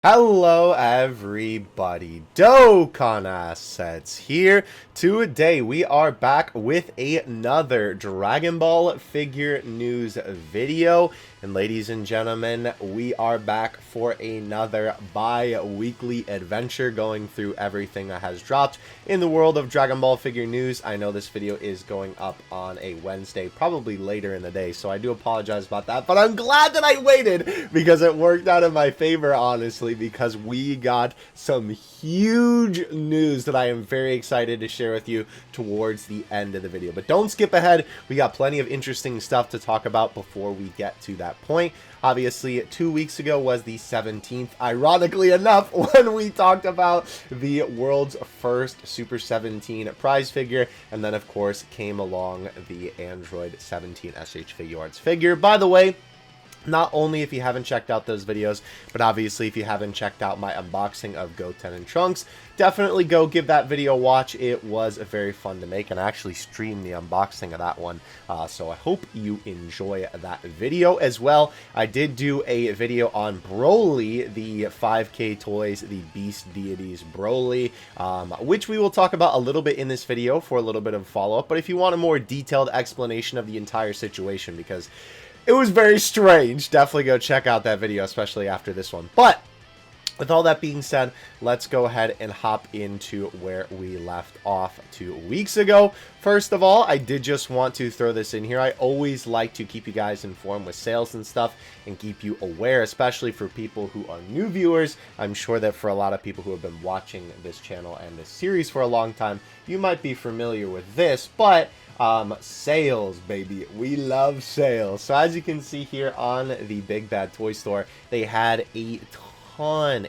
Hello everybody, Dokkan Assets here. Today we are back with another Dragon Ball figure news video. And ladies and gentlemen, we are back for another bi-weekly adventure going through everything that has dropped in the world of Dragon Ball figure news. I know this video is going up on a Wednesday, probably later in the day, so I do apologize about that. But I'm glad that I waited because it worked out in my favor, honestly, because we got some huge news that I am very excited to share with you towards the end of the video. But don't skip ahead. We got plenty of interesting stuff to talk about before we get to that point. Obviously, 2 weeks ago was the 17th, ironically enough, when we talked about the world's first Super 17 prize figure, and then of course came along the Android 17 SH Figuarts figure. By the way, not only if you haven't checked out those videos, but obviously if you haven't checked out my unboxing of Goten and Trunks, definitely go give that video a watch. It was very fun to make, and I actually streamed the unboxing of that one, so I hope you enjoy that video as well. I did do a video on Broly, the 5K Toys, the Beast Deities Broly, which we will talk about a little bit in this video for a little bit of follow-up, but if you want a more detailed explanation of the entire situation, because it was very strange, definitely go check out that video, especially after this one. But with all that being said, let's go ahead and hop into where we left off 2 weeks ago. First of all, I did just want to throw this in here. I always like to keep you guys informed with sales and stuff and keep you aware, especially for people who are new viewers. I'm sure that for a lot of people who have been watching this channel and this series for a long time, you might be familiar with this, but sales, baby. We love sales. So as you can see here on the Big Bad Toy Store, they had a ton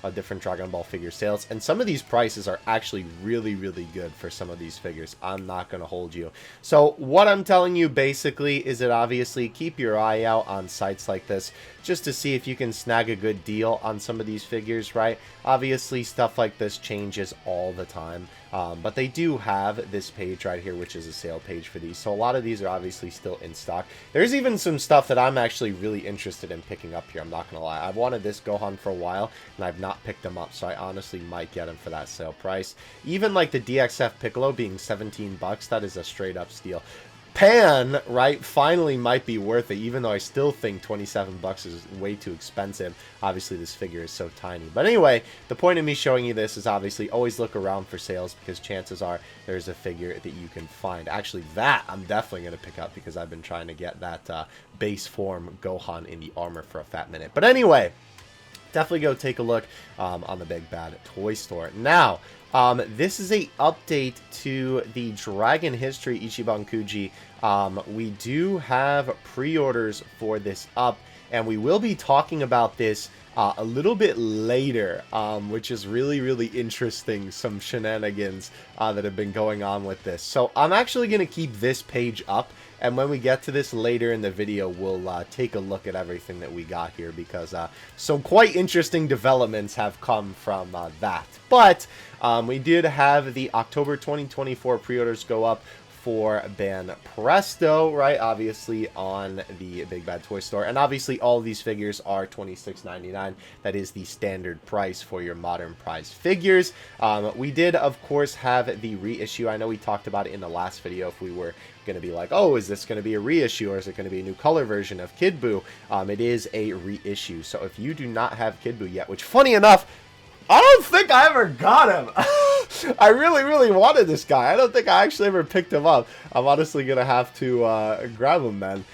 of different Dragon Ball figure sales, and some of these prices are actually really good for some of these figures. I'm not gonna hold you. So what I'm telling you basically is that obviously keep your eye out on sites like this just to see if you can snag a good deal on some of these figures, right? Obviously stuff like this changes all the time, but they do have this page right here, which is a sale page for these, so a lot of these are obviously still in stock. There's even some stuff that I'm actually really interested in picking up here, I'm not gonna lie. I've wanted this Gohan for a while and I've not picked them up, so I honestly might get them for that sale price. Even like the DXF Piccolo being 17 bucks, that is a straight up steal. Pan, right, finally might be worth it, even though I still think 27 bucks is way too expensive. Obviously, this figure is so tiny. But anyway, the point of me showing you this is obviously always look around for sales, because chances are there's a figure that you can find. Actually, that I'm definitely going to pick up, because I've been trying to get that base form Gohan in the armor for a fat minute. But anyway, definitely go take a look on the Big Bad Toy Store. Now, this is a update to the Dragon History Ichiban Kuji. We do have pre-orders for this up, and we will be talking about this a little bit later, which is really interesting, some shenanigans that have been going on with this. So I'm actually going to keep this page up, and when we get to this later in the video, we'll take a look at everything that we got here, because some quite interesting developments have come from that. But we did have the October 2024 pre-orders go up for Ban Presto, right? Obviously on the Big Bad Toy Store. And obviously all of these figures are $26.99. That is the standard price for your modern prize figures. We did, of course, have the reissue. I know we talked about it in the last video if we were going to be like, oh, is this going to be a reissue, or is it going to be a new color version of Kid Buu? It is a reissue. So if you do not have Kid Buu yet, which funny enough, I don't think I ever got him. I really wanted this guy. I don't think I actually ever picked him up. I'm honestly going to have to grab him, man.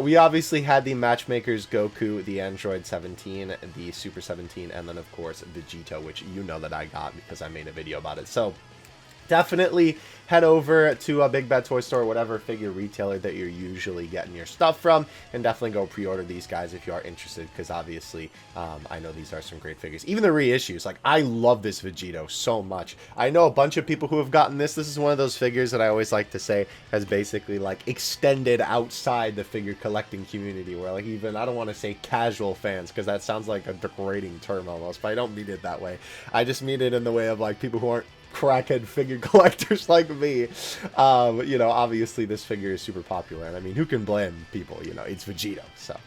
We obviously had the Matchmakers Goku, the Android 17, the Super 17, and then, of course, Vegito, which you know that I got because I made a video about it. So definitely head over to a Big Bad Toy Store, whatever figure retailer that you're usually getting your stuff from, and definitely go pre-order these guys if you are interested, because obviously I know these are some great figures. Even the reissues, like, I love this Vegito so much. I know a bunch of people who have gotten this. This is one of those figures that I always like to say has basically like extended outside the figure collecting community, where like even, I don't want to say casual fans, because that sounds like a degrading term almost, but I don't mean it that way. I just mean it in the way of like people who aren't crackhead figure collectors like me. You know, obviously this figure is super popular, and I mean, who can blame people? You know, it's Vegito. So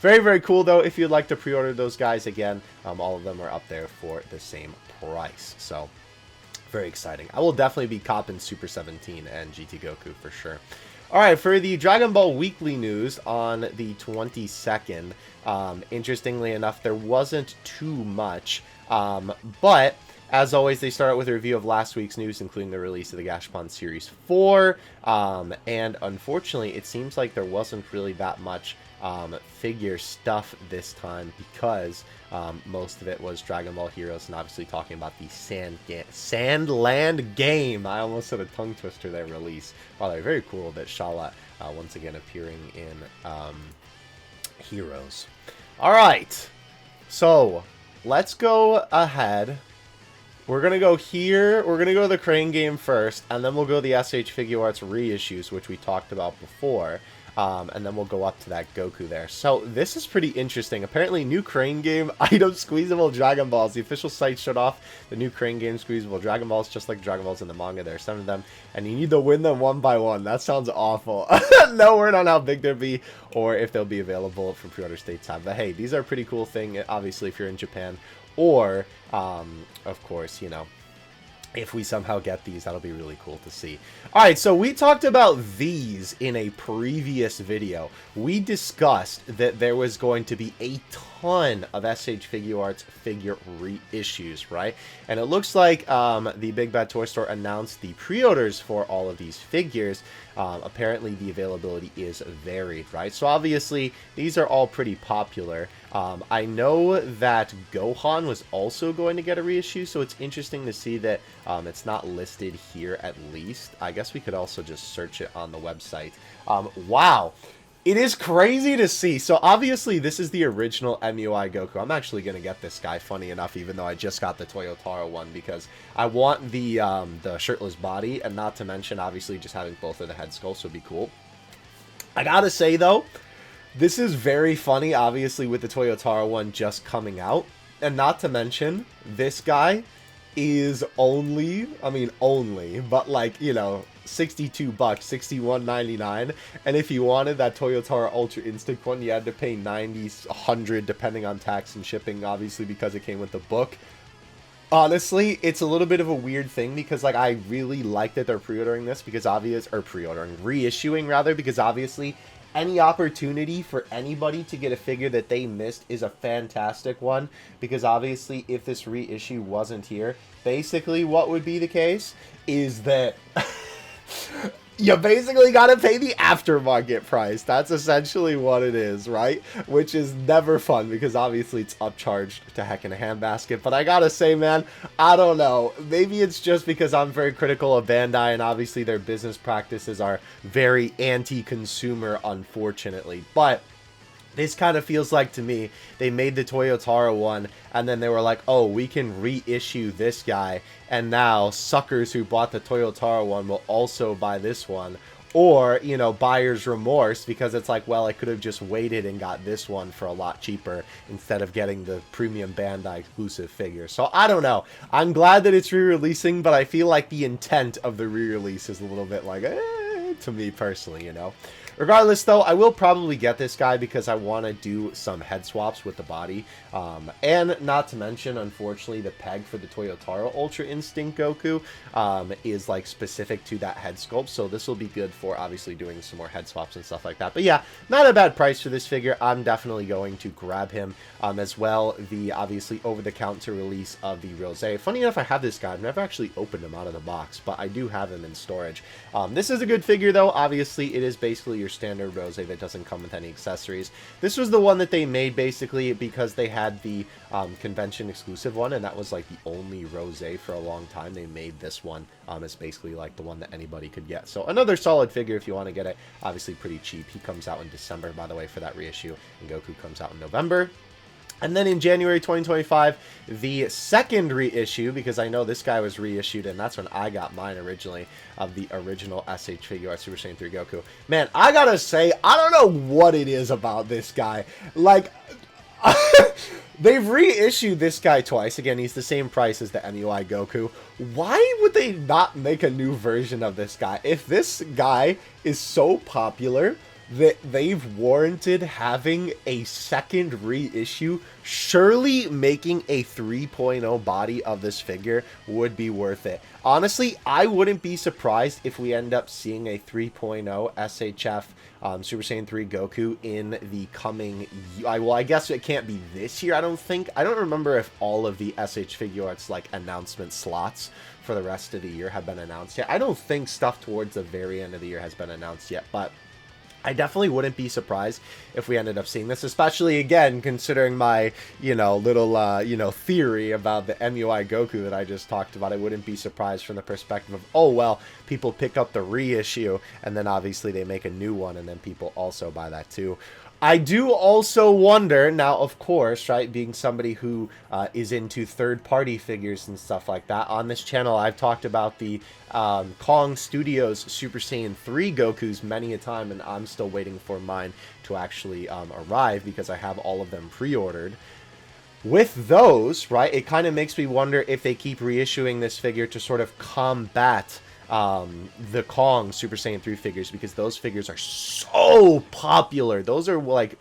Very, very cool, though. If you'd like to pre-order those guys, again, all of them are up there for the same price. So, very exciting. I will definitely be copping Super 17 and GT Goku for sure. Alright, for the Dragon Ball Weekly news on the 22nd, interestingly enough, there wasn't too much, but as always, they start out with a review of last week's news, including the release of the Gashapon Series 4, and unfortunately, it seems like there wasn't really that much figure stuff this time, because most of it was Dragon Ball Heroes, and obviously talking about the Sandland game. I almost said a tongue twister there, release. By the way, very cool that Shala once again appearing in Heroes. Alright, so let's go ahead. We're going to go here, we're going to go to the Crane game first, and then we'll go to the SH Figure Arts reissues, which we talked about before, and then we'll go up to that Goku there. So, this is pretty interesting. Apparently, new Crane game, item squeezable Dragon Balls. The official site showed off the new Crane game squeezable Dragon Balls, just like Dragon Balls in the manga. There are 7 of them, and you need to win them one by one. That sounds awful. No word on how big they'll be, or if they'll be available from pre-order stateside. But hey, these are a pretty cool thing, obviously, if you're in Japan. Or, of course, you know, if we somehow get these, that'll be really cool to see. Alright, so we talked about these in a previous video. We discussed that there was going to be a ton of SH Figure Arts figure reissues, right? And it looks like the Big Bad Toy Store announced the pre-orders for all of these figures. Apparently, the availability is varied, right? So obviously, these are all pretty popular. I know that Gohan was also going to get a reissue, so it's interesting to see that it's not listed here at least. I guess we could also just search it on the website. Wow. It is crazy to see. So obviously, this is the original MUI Goku. I'm actually going to get this guy, funny enough, even though I just got the Toyotaro one, because I want the shirtless body, and not to mention, obviously, just having both of the head sculpts would be cool. I gotta say, though, this is very funny, obviously, with the Toyotaro one just coming out. And not to mention, this guy is only, I mean, only, but like, you know, 62 bucks, 61.99, and if you wanted that Toyotaro Ultra Instinct one, you had to pay 90, 100, depending on tax and shipping, obviously, because it came with the book. Honestly, it's a little bit of a weird thing, because, like, I really like that they're pre-ordering this, because reissuing, rather, because obviously, any opportunity for anybody to get a figure that they missed is a fantastic one, because obviously, if this reissue wasn't here, basically what would be the case is that you basically gotta pay the aftermarket price. That's essentially what it is, right? Which is never fun, because obviously it's upcharged to heck in a handbasket. But I gotta say, man, I don't know. Maybe it's just because I'm very critical of Bandai, and obviously their business practices are very anti-consumer, unfortunately. But this kind of feels like, to me, they made the Toyotaro one, and then they were like, oh, we can reissue this guy, and now suckers who bought the Toyotaro one will also buy this one. Or, you know, buyer's remorse, because it's like, well, I could have just waited and got this one for a lot cheaper instead of getting the premium Bandai exclusive figure. So, I don't know. I'm glad that it's re-releasing, but I feel like the intent of the re-release is a little bit like, to me personally, you know. Regardless, though, I will probably get this guy because I want to do some head swaps with the body. And not to mention, unfortunately, the peg for the Toyotaro Ultra Instinct Goku is, like, specific to that head sculpt. So this will be good for, obviously, doing some more head swaps and stuff like that. But yeah, not a bad price for this figure. I'm definitely going to grab him. As well, the, obviously, over-the-counter release of the Rose. Funny enough, I have this guy. I've never actually opened him out of the box, but I do have him in storage. This is a good figure, though. Obviously, it is basically your standard Rose that doesn't come with any accessories. This was the one that they made basically because they had the convention exclusive one, and that was like the only Rose for a long time. They made this one as basically like the one that anybody could get. So another solid figure if you want to get it. Obviously pretty cheap. He comes out in December, by the way, for that reissue, and Goku comes out in November. And then in January 2025, the second reissue, because I know this guy was reissued, and that's when I got mine originally, of the original SH Figure Arts Super Saiyan 3 Goku. Man, I gotta say, I don't know what it is about this guy. Like, they've reissued this guy twice. Again, he's the same price as the MUI Goku. Why would they not make a new version of this guy? If this guy is so popular, that they've warranted having a second reissue. Surely making a 3.0 body of this figure would be worth it. Honestly, I wouldn't be surprised if we end up seeing a 3.0 SHF Super Saiyan 3 Goku in the coming... well, I guess it can't be this year, I don't think. I don't remember if all of the SH Figuarts, like, announcement slots for the rest of the year have been announced yet. I don't think stuff towards the very end of the year has been announced yet, but I definitely wouldn't be surprised if we ended up seeing this, especially, again, considering my, little, theory about the MUI Goku that I just talked about. I wouldn't be surprised from the perspective of, oh, well, people pick up the reissue, and then obviously they make a new one, and then people also buy that too. I do also wonder, now, of course, right, being somebody who is into third-party figures and stuff like that, on this channel I've talked about the Kong Studios Super Saiyan 3 Gokus many a time, and I'm still waiting for mine to actually arrive because I have all of them pre-ordered. With those, right, it kind of makes me wonder if they keep reissuing this figure to sort of combat the Kong Super Saiyan 3 figures, because those figures are so popular. Those are like,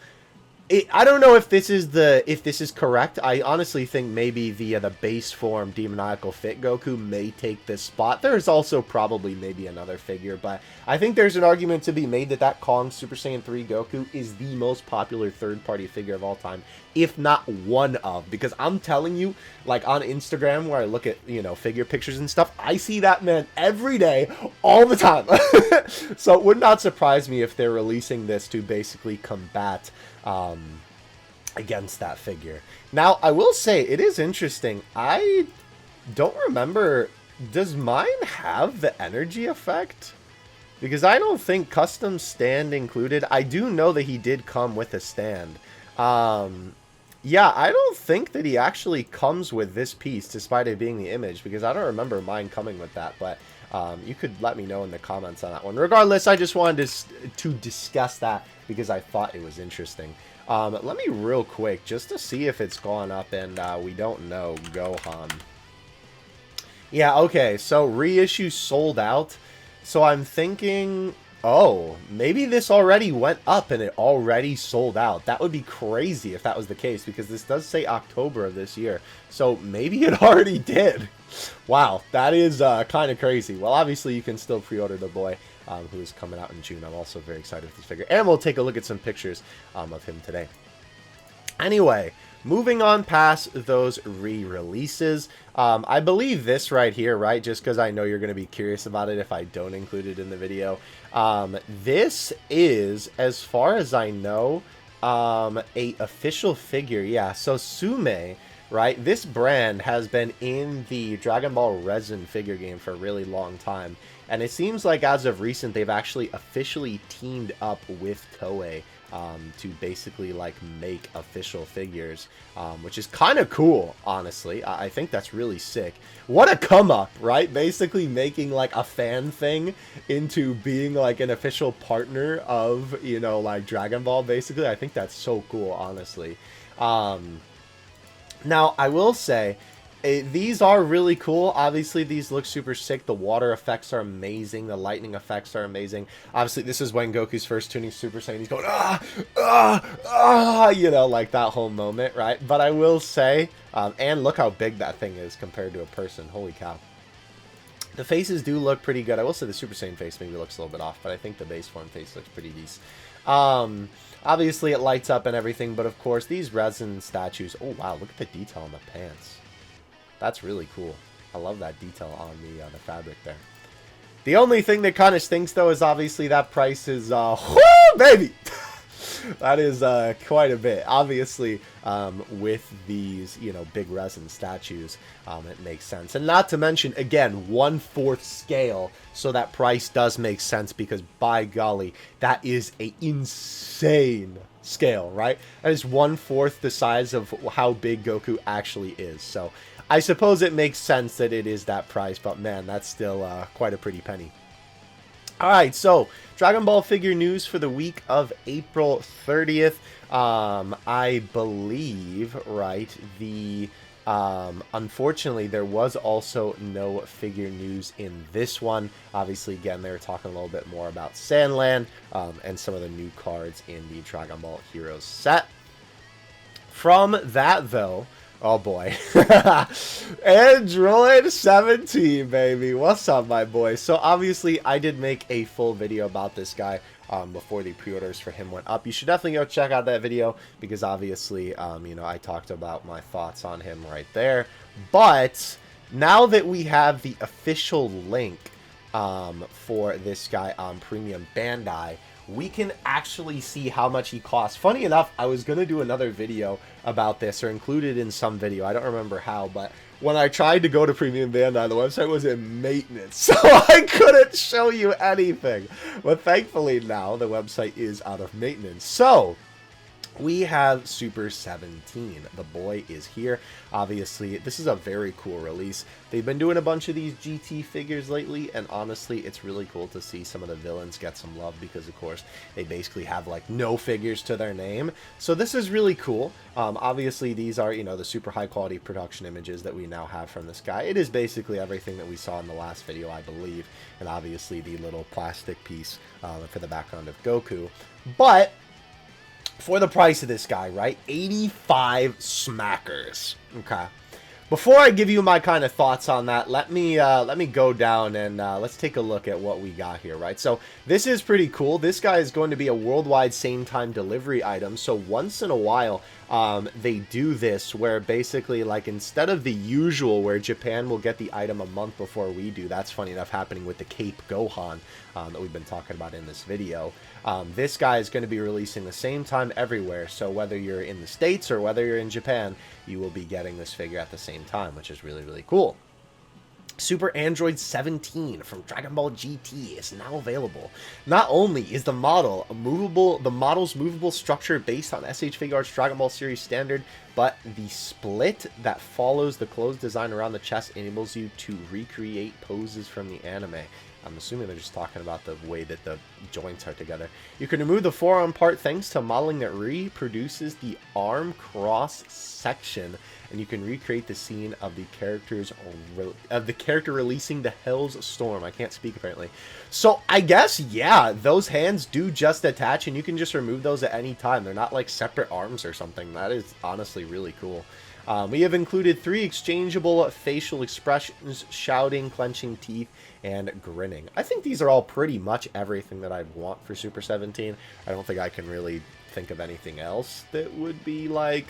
I don't know if this is correct. I honestly think maybe the base form demoniacal fit Goku may take this spot. There's also probably maybe another figure, but I think there's an argument to be made that that Kong Super Saiyan 3 Goku is the most popular third-party figure of all time, if not one of. Because I'm telling you, like on Instagram where I look at, figure pictures and stuff, I see that man every day, all the time. So it would not surprise me if they're releasing this to basically combat against that figure. Now, I will say, it is interesting. I don't remember, does mine have the energy effect? Because I don't think custom stand included. I do know that he did come with a stand. Yeah, I don't think that he actually comes with this piece, despite it being the image, because I don't remember mine coming with that, but you could let me know in the comments on that one. Regardless, I just wanted to discuss that because I thought it was interesting. Let me real quick, just to see if it's gone up, and we don't know, Gohan. Yeah, okay, so reissue sold out. So I'm thinking, oh, maybe this already went up and it already sold out. That would be crazy if that was the case, because this does say October of this year. So maybe it already did. Wow, that is kind of crazy. Well, obviously you can still pre-order the boy, who is coming out in June. I'm also very excited with this figure. And we'll take a look at some pictures of him today. Anyway, moving on past those re-releases, I believe this right here, right, just because I know you're going to be curious about it if I don't include it in the video. This is, as far as I know, a official figure. Yeah, so Sume, right, this brand has been in the Dragon Ball Resin figure game for a really long time. And it seems like as of recent, they've actually officially teamed up with Toei to basically like make official figures, which is kind of cool, honestly. I think that's really sick. What a come up, right? Basically making like a fan thing into being like an official partner of, like Dragon Ball, basically. I think that's so cool, honestly. Now, I will say, these are really cool. Obviously, these look super sick. The water effects are amazing. The lightning effects are amazing. Obviously, this is when Goku's first tuning Super Saiyan. He's going, like that whole moment, right? But I will say, and look how big that thing is compared to a person. Holy cow. The faces do look pretty good. I will say the Super Saiyan face maybe looks a little bit off, but I think the base form face looks pretty decent. Obviously, it lights up and everything, but of course, these resin statues. Oh, wow, look at the detail on the pants. That's really cool. I love that detail on the fabric there. The only thing that kind of stinks, though, is obviously that price is, whoo, baby! That is quite a bit. Obviously, with these, big resin statues, it makes sense. And not to mention, again, 1/4 scale, so that price does make sense because, by golly, that is a insane scale, right? That is 1/4 the size of how big Goku actually is. So I suppose it makes sense that it is that price, but man, that's still quite a pretty penny. Alright, so Dragon Ball figure news for the week of April 30th. I believe, right, unfortunately, there was also no figure news in this one. Obviously, again, they were talking a little bit more about Sandland, and some of the new cards in the Dragon Ball Heroes set. From that, though, oh boy. Android 17, baby. What's up, my boy? So, obviously, I did make a full video about this guy before the pre-orders for him went up. You should definitely go check out that video because, obviously, you know, I talked about my thoughts on him right there. But now that we have the official link for this guy on Premium Bandai, we can actually see how much he costs. Funny enough, I was going to do another video about this, or include it in some video. I don't remember how, but when I tried to go to Premium Bandai, the website was in maintenance, so I couldn't show you anything. But thankfully now, the website is out of maintenance. So we have Super 17. The boy is here. Obviously, this is a very cool release. They've been doing a bunch of these GT figures lately, and honestly, it's really cool to see some of the villains get some love because, of course, they basically have, like, no figures to their name. So this is really cool. Obviously, these are, you know, the super high-quality production images that we now have from this guy. It is basically everything that we saw in the last video, I believe, and obviously the little plastic piece for the background of Goku. But for the price of this guy, right? 85 smackers. Okay. Before I give you my kind of thoughts on that, let me go down and let's take a look at what we got here, right? So this is pretty cool. This guy is going to be a worldwide same-time delivery item. So once in a while, they do this where basically, like, instead of the usual where Japan will get the item a month before we do, that's funny enough happening with the Cape Gohan that we've been talking about in this video. This guy is going to be releasing the same time everywhere, so whether you're in the States or whether you're in Japan, you will be getting this figure at the same time, which is really, really cool. Super Android 17 from Dragon Ball GT is now available. Not only is the model's movable structure based on SH Figuarts Dragon Ball Series Standard, but the split that follows the closed design around the chest enables you to recreate poses from the anime. I'm assuming they're just talking about the way that the joints are together. You can remove the forearm part thanks to modeling that reproduces the arm cross section, and you can recreate the scene of the character releasing the Hell's Storm. I can't speak apparently. So I guess, yeah, those hands do just attach, and you can just remove those at any time. They're not like separate arms or something. That is honestly really cool. We have included 3 exchangeable facial expressions: shouting, clenching teeth, and grinning. I think these are all pretty much everything that I want for Super 17. I don't think I can really think of anything else that would be like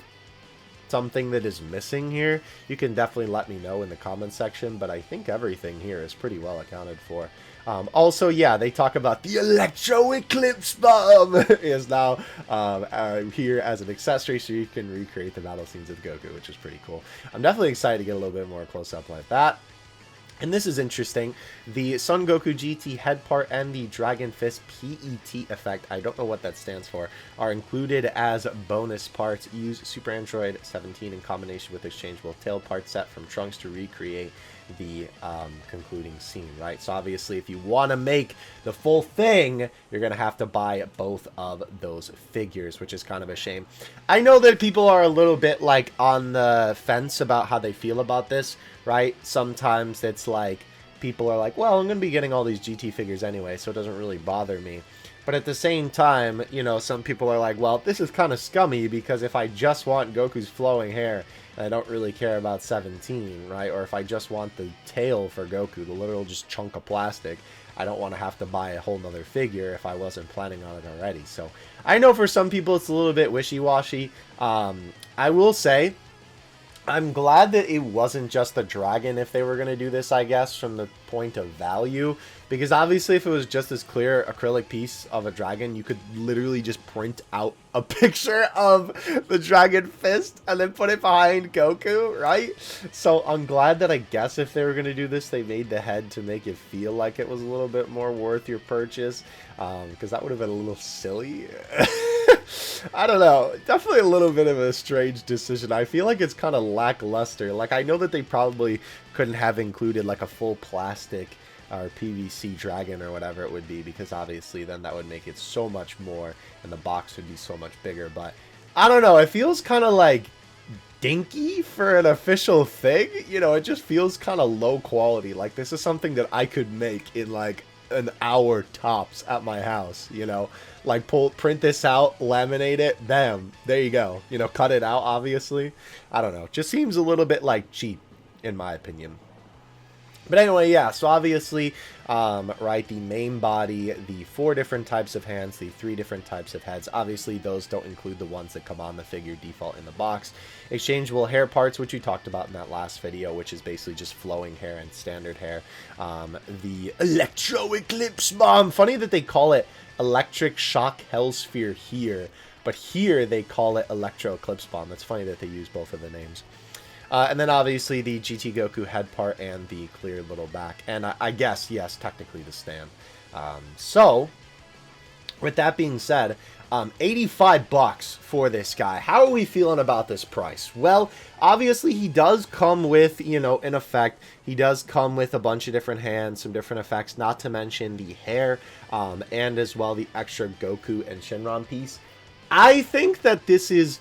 something that is missing here. You can definitely let me know in the comment section, but I think everything here is pretty well accounted for. Also, yeah, they talk about the Electro Eclipse Bomb is now here as an accessory, so you can recreate the battle scenes of Goku, which is pretty cool. I'm definitely excited to get a little bit more close-up like that. And this is interesting. The Son Goku GT head part and the Dragon Fist PET effect, I don't know what that stands for, are included as bonus parts. Use Super Android 17 in combination with exchangeable tail part set from Trunks to recreate the concluding scene, right? So obviously, if you want to make the full thing, you're going to have to buy both of those figures, which is kind of a shame. I know that people are a little bit like on the fence about how they feel about this, right? Sometimes it's like people are like, well, I'm going to be getting all these GT figures anyway, so it doesn't really bother me. But at the same time, you know, some people are like, well, this is kind of scummy because if I just want Goku's flowing hair, I don't really care about 17, right? Or if I just want the tail for Goku, the literal just chunk of plastic, I don't want to have to buy a whole nother figure if I wasn't planning on it already. So I know for some people it's a little bit wishy-washy. I will say, I'm glad that it wasn't just the dragon if they were going to do this, I guess, from the point of value. Because obviously if it was just this clear acrylic piece of a dragon, you could literally just print out a picture of the Dragon Fist and then put it behind Goku, right? So I'm glad that I guess if they were going to do this, they made the head to make it feel like it was a little bit more worth your purchase. Because that would have been a little silly. I don't know. Definitely a little bit of a strange decision. I feel like it's kind of lackluster. Like, I know that they probably couldn't have included like a full plastic or PVC dragon or whatever it would be, because obviously then that would make it so much more and the box would be so much bigger. But I don't know, it feels kind of like dinky for an official thing. You know, it just feels kind of low quality. Like, this is something that I could make in like an hour tops at my house, you know, like print this out, laminate it, bam, there you go, you know, cut it out, obviously. I don't know, just seems a little bit like cheap in my opinion. But anyway, yeah, so obviously, right, the main body, the 4 different types of hands, the 3 different types of heads. Obviously, those don't include the ones that come on the figure default in the box. Exchangeable hair parts, which we talked about in that last video, which is basically just flowing hair and standard hair. The Electro Eclipse Bomb. Funny that they call it Electric Shock Hellsphere here, but here they call it Electro Eclipse Bomb. That's funny that they use both of the names. And then obviously the GT Goku head part and the clear little back. And I guess, yes, technically the stand. So, with that being said, 85 bucks for this guy. How are we feeling about this price? Well, obviously he does come with, you know, an effect. He does come with a bunch of different hands, some different effects, not to mention the hair, and as well the extra Goku and Shenron piece. I think that this is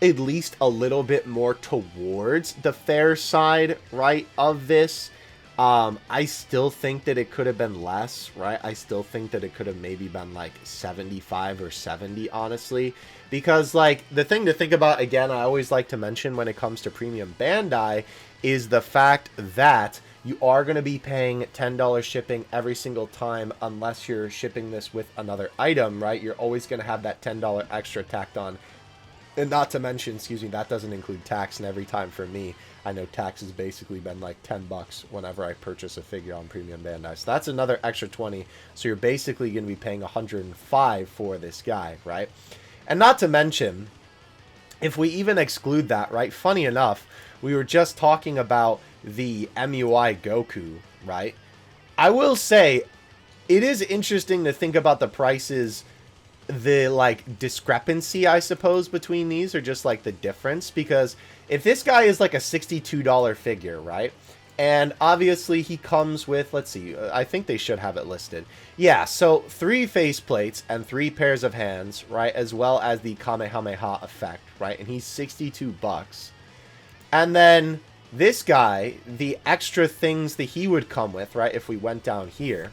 at least a little bit more towards the fair side, right, of this. I still think that it could have been less, right? I still think that it could have maybe been like 75 or 70, honestly. Because, like, the thing to think about, again, I always like to mention when it comes to Premium Bandai, is the fact that you are going to be paying $10 shipping every single time unless you're shipping this with another item, right? You're always going to have that $10 extra tacked on. And not to mention, excuse me, that doesn't include tax. And every time for me, I know tax has basically been like 10 bucks whenever I purchase a figure on Premium Bandai. So that's another extra 20. So you're basically going to be paying 105 for this guy, right? And not to mention, if we even exclude that, right? Funny enough, we were just talking about the MUI Goku, right? I will say, it is interesting to think about the prices, the like discrepancy, I suppose, between these, or just like the difference, because if this guy is like a $62 figure, right, and obviously he comes with, let's see, I think they should have it listed, yeah, so 3 faceplates and 3 pairs of hands, right, as well as the Kamehameha effect, right, and he's 62 bucks. And then this guy, the extra things that he would come with, right, if we went down here,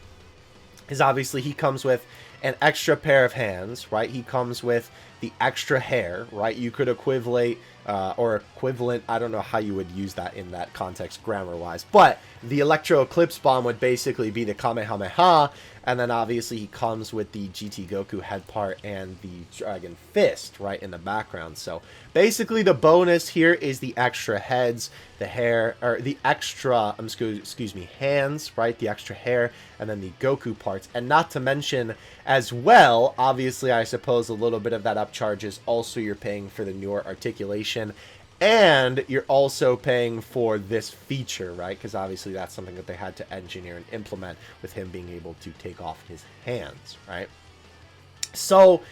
is obviously he comes with an extra pair of hands, right? He comes with the extra hair, right? You could equivalent, I don't know how you would use that in that context grammar-wise, but the Electro Eclipse Bomb would basically be the Kamehameha, and then obviously he comes with the GT Goku head part and the Dragon Fist, right, in the background. So basically the bonus here is the extra heads, the hair, or the extra, excuse me, hands, right, the extra hair, and then the Goku parts. And not to mention as well, obviously I suppose a little bit of that upcharge is also you're paying for the newer articulation, and you're also paying for this feature, right? Because obviously that's something that they had to engineer and implement with him being able to take off his hands, right? So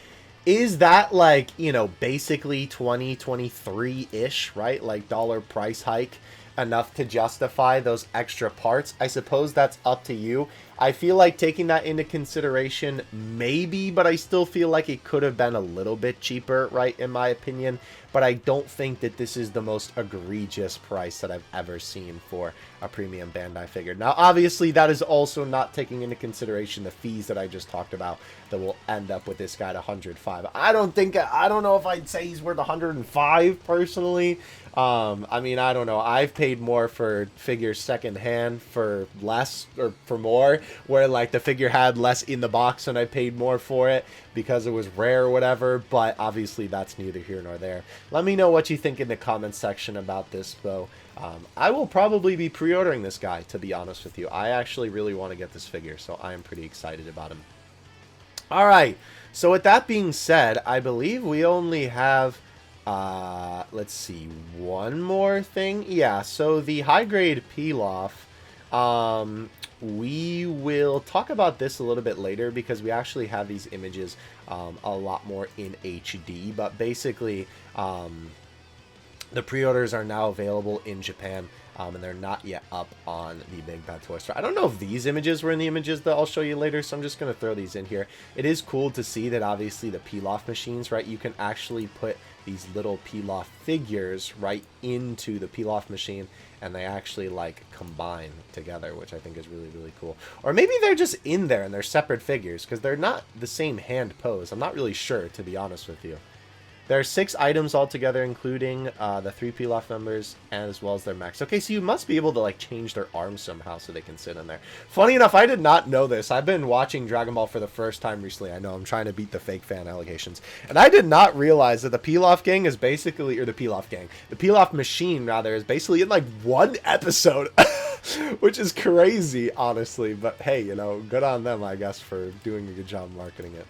is that like, you know, basically 23-ish, right? Like dollar price hike enough to justify those extra parts? I suppose that's up to you. I feel like taking that into consideration, maybe, but I still feel like it could have been a little bit cheaper, right, in my opinion. But I don't think that this is the most egregious price that I've ever seen for a Premium Bandai figure. Now, obviously, that is also not taking into consideration the fees that I just talked about that will end up with this guy at 105. I don't know if I'd say he's worth 105 personally. I mean, I don't know. I've paid more for figures secondhand for less, or for more, where like the figure had less in the box and I paid more for it because it was rare or whatever, but obviously that's neither here nor there. Let me know what you think in the comments section about this, though. I will probably be pre-ordering this guy, to be honest with you. I actually really want to get this figure, so I am pretty excited about him. Alright, so with that being said, I believe we only have, let's see, one more thing. Yeah, so the high-grade peel-off, we will talk about this a little bit later because we actually have these images a lot more in HD, but basically The pre-orders are now available in Japan, and they're not yet up on the Big Bad Toy Store. I don't know if these images were in the images that I'll show you later, so I'm just going to throw these in here. It is cool to see that obviously the peel-off machines, right, you can actually put these little peel-off figures right into the peel-off machine, and they actually, like, combine together, which I think is really, really cool. Or maybe they're just in there and they're separate figures, because they're not the same hand pose. I'm not really sure, to be honest with you. There are 6 items altogether, including the 3 peel-off members, as well as their mechs. Okay, so you must be able to, like, change their arms somehow so they can sit in there. Funny enough, I did not know this. I've been watching Dragon Ball for the first time recently. I know I'm trying to beat the fake fan allegations. And I did not realize that the peel-off gang is basically, or the peel-off gang, the peel-off machine, rather, is basically in, like, 1 episode. Which is crazy, honestly. But, hey, you know, good on them, I guess, for doing a good job marketing it.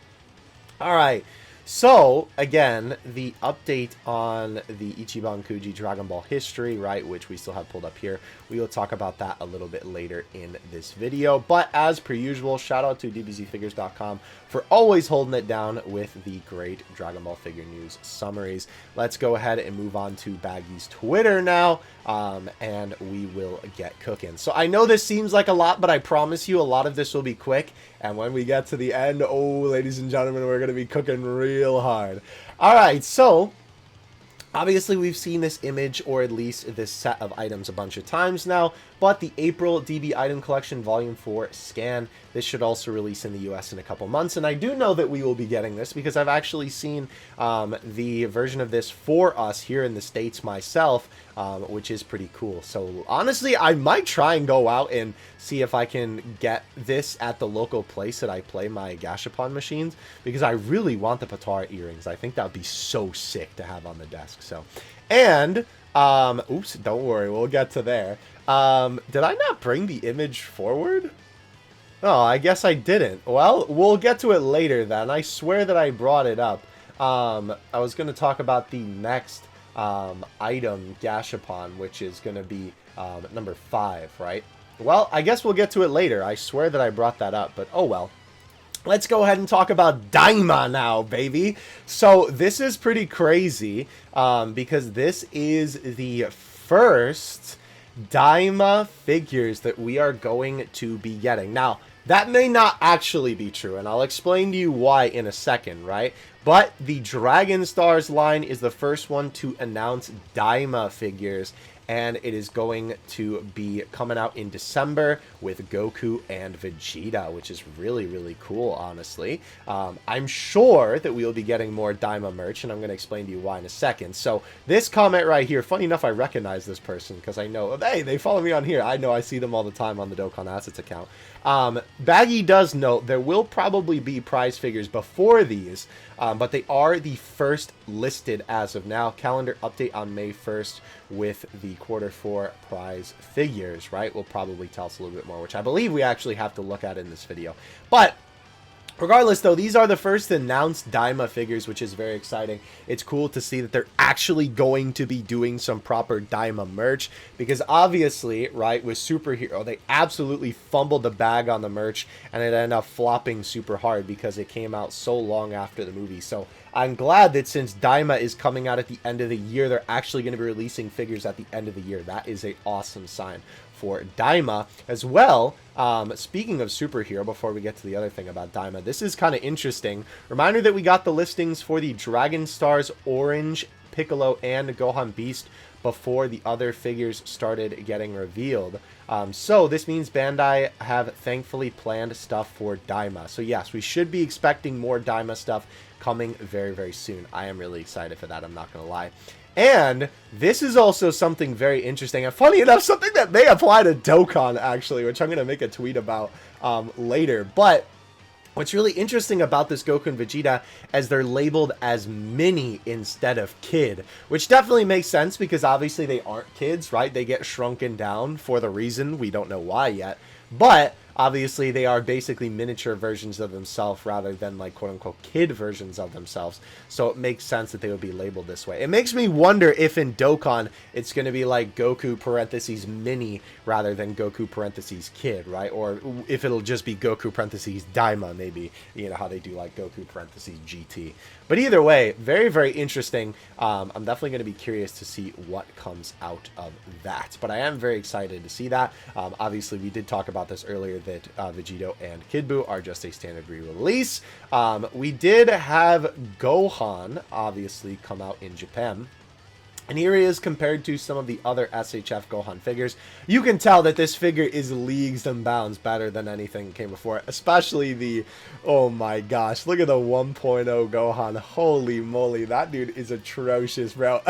All right. So, again, the update on the Ichiban Kuji Dragon Ball history, right, which we still have pulled up here. We will talk about that a little bit later in this video. But as per usual, shout out to dbzfigures.com for always holding it down with the great Dragon Ball figure news summaries. Let's go ahead and move on to Baggy's Twitter now, and we will get cooking. So I know this seems like a lot, but I promise you a lot of this will be quick. And when we get to the end, oh, ladies and gentlemen, we're going to be cooking real hard. All right, so obviously we've seen this image, or at least this set of items, a bunch of times now, but the April DB Item Collection Volume 4 scan, this should also release in the US in a couple months, and I do know that we will be getting this because I've actually seen the version of this for us here in the States myself, which is pretty cool. So honestly, I might try and go out and see if I can get this at the local place that I play my Gashapon machines, because I really want the Potara earrings. I think that would be so sick to have on the desk. So, and oops, don't worry, we'll get to there. Did I not bring the image forward? Oh, I guess I didn't. Well, we'll get to it later then. I swear that I brought it up. I was going to talk about the next item, Gashapon, which is going to be number 5, right? Well, I guess we'll get to it later. I swear that I brought that up, but oh well. Let's go ahead and talk about DAIMA now, baby. So this is pretty crazy because this is the first DAIMA figures that we are going to be getting. Now, that may not actually be true, and I'll explain to you why in a second, right? But the Dragon Stars line is the first one to announce DAIMA figures, and it is going to be coming out in December with Goku and Vegeta, which is really, really cool, honestly. I'm sure that we will be getting more DAIMA merch, and I'm going to explain to you why in a second. So this comment right here, funny enough, I recognize this person because I know, hey, they follow me on here. I know I see them all the time on the Dokkan Assets account. Baggy does note there will probably be prize figures before these, but they are the first listed as of now. Calendar update on May 1st with the Q4 prize figures, right? Will probably tell us a little bit more, which I believe we actually have to look at in this video. But regardless, though, these are the first announced DAIMA figures, which is very exciting. It's cool to see that they're actually going to be doing some proper DAIMA merch, because obviously, right, with Superhero, they absolutely fumbled the bag on the merch, and it ended up flopping super hard because it came out so long after the movie. So I'm glad that since DAIMA is coming out at the end of the year, they're actually going to be releasing figures at the end of the year. That is an awesome sign for DAIMA as well. Speaking of Superhero, before we get to the other thing about DAIMA, this is kind of interesting. Reminder that we got the listings for the Dragon Stars Orange, Piccolo, and Gohan Beast before the other figures started getting revealed. So this means Bandai have thankfully planned stuff for DAIMA. So yes, we should be expecting more DAIMA stuff coming very, very soon. I am really excited for that, I'm not going to lie. And this is also something very interesting, and funny enough, something that may apply to Dokkan, actually, which I'm going to make a tweet about later. But what's really interesting about this Goku and Vegeta is they're labeled as mini instead of kid, which definitely makes sense because obviously they aren't kids, right? They get shrunken down for the reason we don't know why yet. But obviously they are basically miniature versions of themselves rather than like quote-unquote kid versions of themselves. So it makes sense that they would be labeled this way. It makes me wonder if in Dokkan it's going to be like Goku parentheses mini rather than Goku parentheses kid, right? Or if it'll just be Goku parentheses DAIMA, maybe, you know, how they do like Goku parentheses GT. But either way, very, very interesting. I'm definitely going to be curious to see what comes out of that. But I am very excited to see that. Obviously, we did talk about this earlier that Vegito and Kid Buu are just a standard re-release. We did have Gohan, obviously, come out in Japan. And here he is compared to some of the other SHF Gohan figures. You can tell that this figure is leagues and bounds better than anything that came before it. Especially the, oh my gosh, look at the 1.0 Gohan. Holy moly, that dude is atrocious, bro.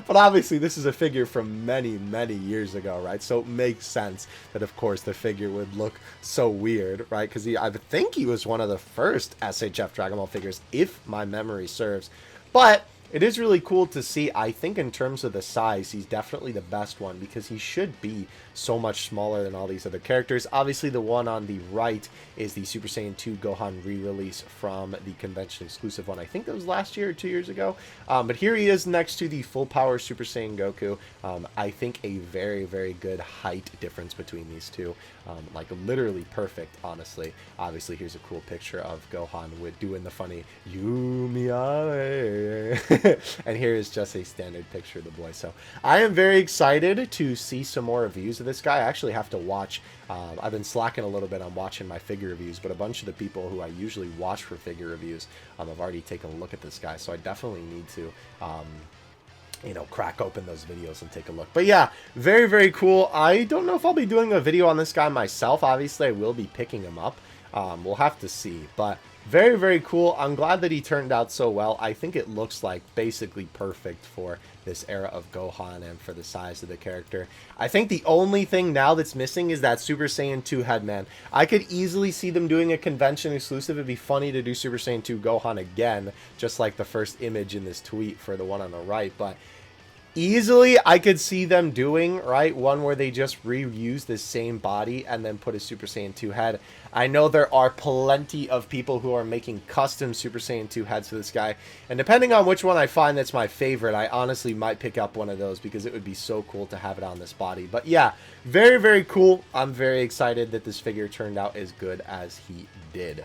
But obviously this is a figure from many, many years ago, right? So it makes sense that, of course, the figure would look so weird, right? Because I think he was one of the first SHF Dragon Ball figures, if my memory serves. But it is really cool to see. I think in terms of the size, he's definitely the best one because he should be so much smaller than all these other characters. Obviously, the one on the right is the Super Saiyan 2 Gohan re-release from the convention exclusive one. I think that was last year or 2 years ago. But here he is next to the full power Super Saiyan Goku. I think a very, very good height difference between these two. Like literally perfect, honestly. Obviously, here's a cool picture of Gohan with doing the funny Yumiae. And here is just a standard picture of the boy. So I am very excited to see some more reviews of this guy. I actually have to watch. I've been slacking a little bit on watching my figure reviews, but a bunch of the people who I usually watch for figure reviews have already taken a look at this guy. So I definitely need to you know, crack open those videos and take a look. But yeah, very, very cool. I don't know if I'll be doing a video on this guy myself. Obviously, I will be picking him up. We'll have to see. But very, very cool. I'm glad that he turned out so well. I think it looks like basically perfect for this era of Gohan and for the size of the character. I think the only thing now that's missing is that Super Saiyan 2 head, man. I could easily see them doing a convention exclusive. It'd be funny to do Super Saiyan 2 Gohan again, just like the first image in this tweet for the one on the right. But easily, I could see them doing, right, one where they just reuse the same body and then put a Super Saiyan 2 head. I know there are plenty of people who are making custom Super Saiyan 2 heads for this guy. And depending on which one I find that's my favorite, I honestly might pick up one of those because it would be so cool to have it on this body. But yeah, very, very cool. I'm very excited that this figure turned out as good as he did.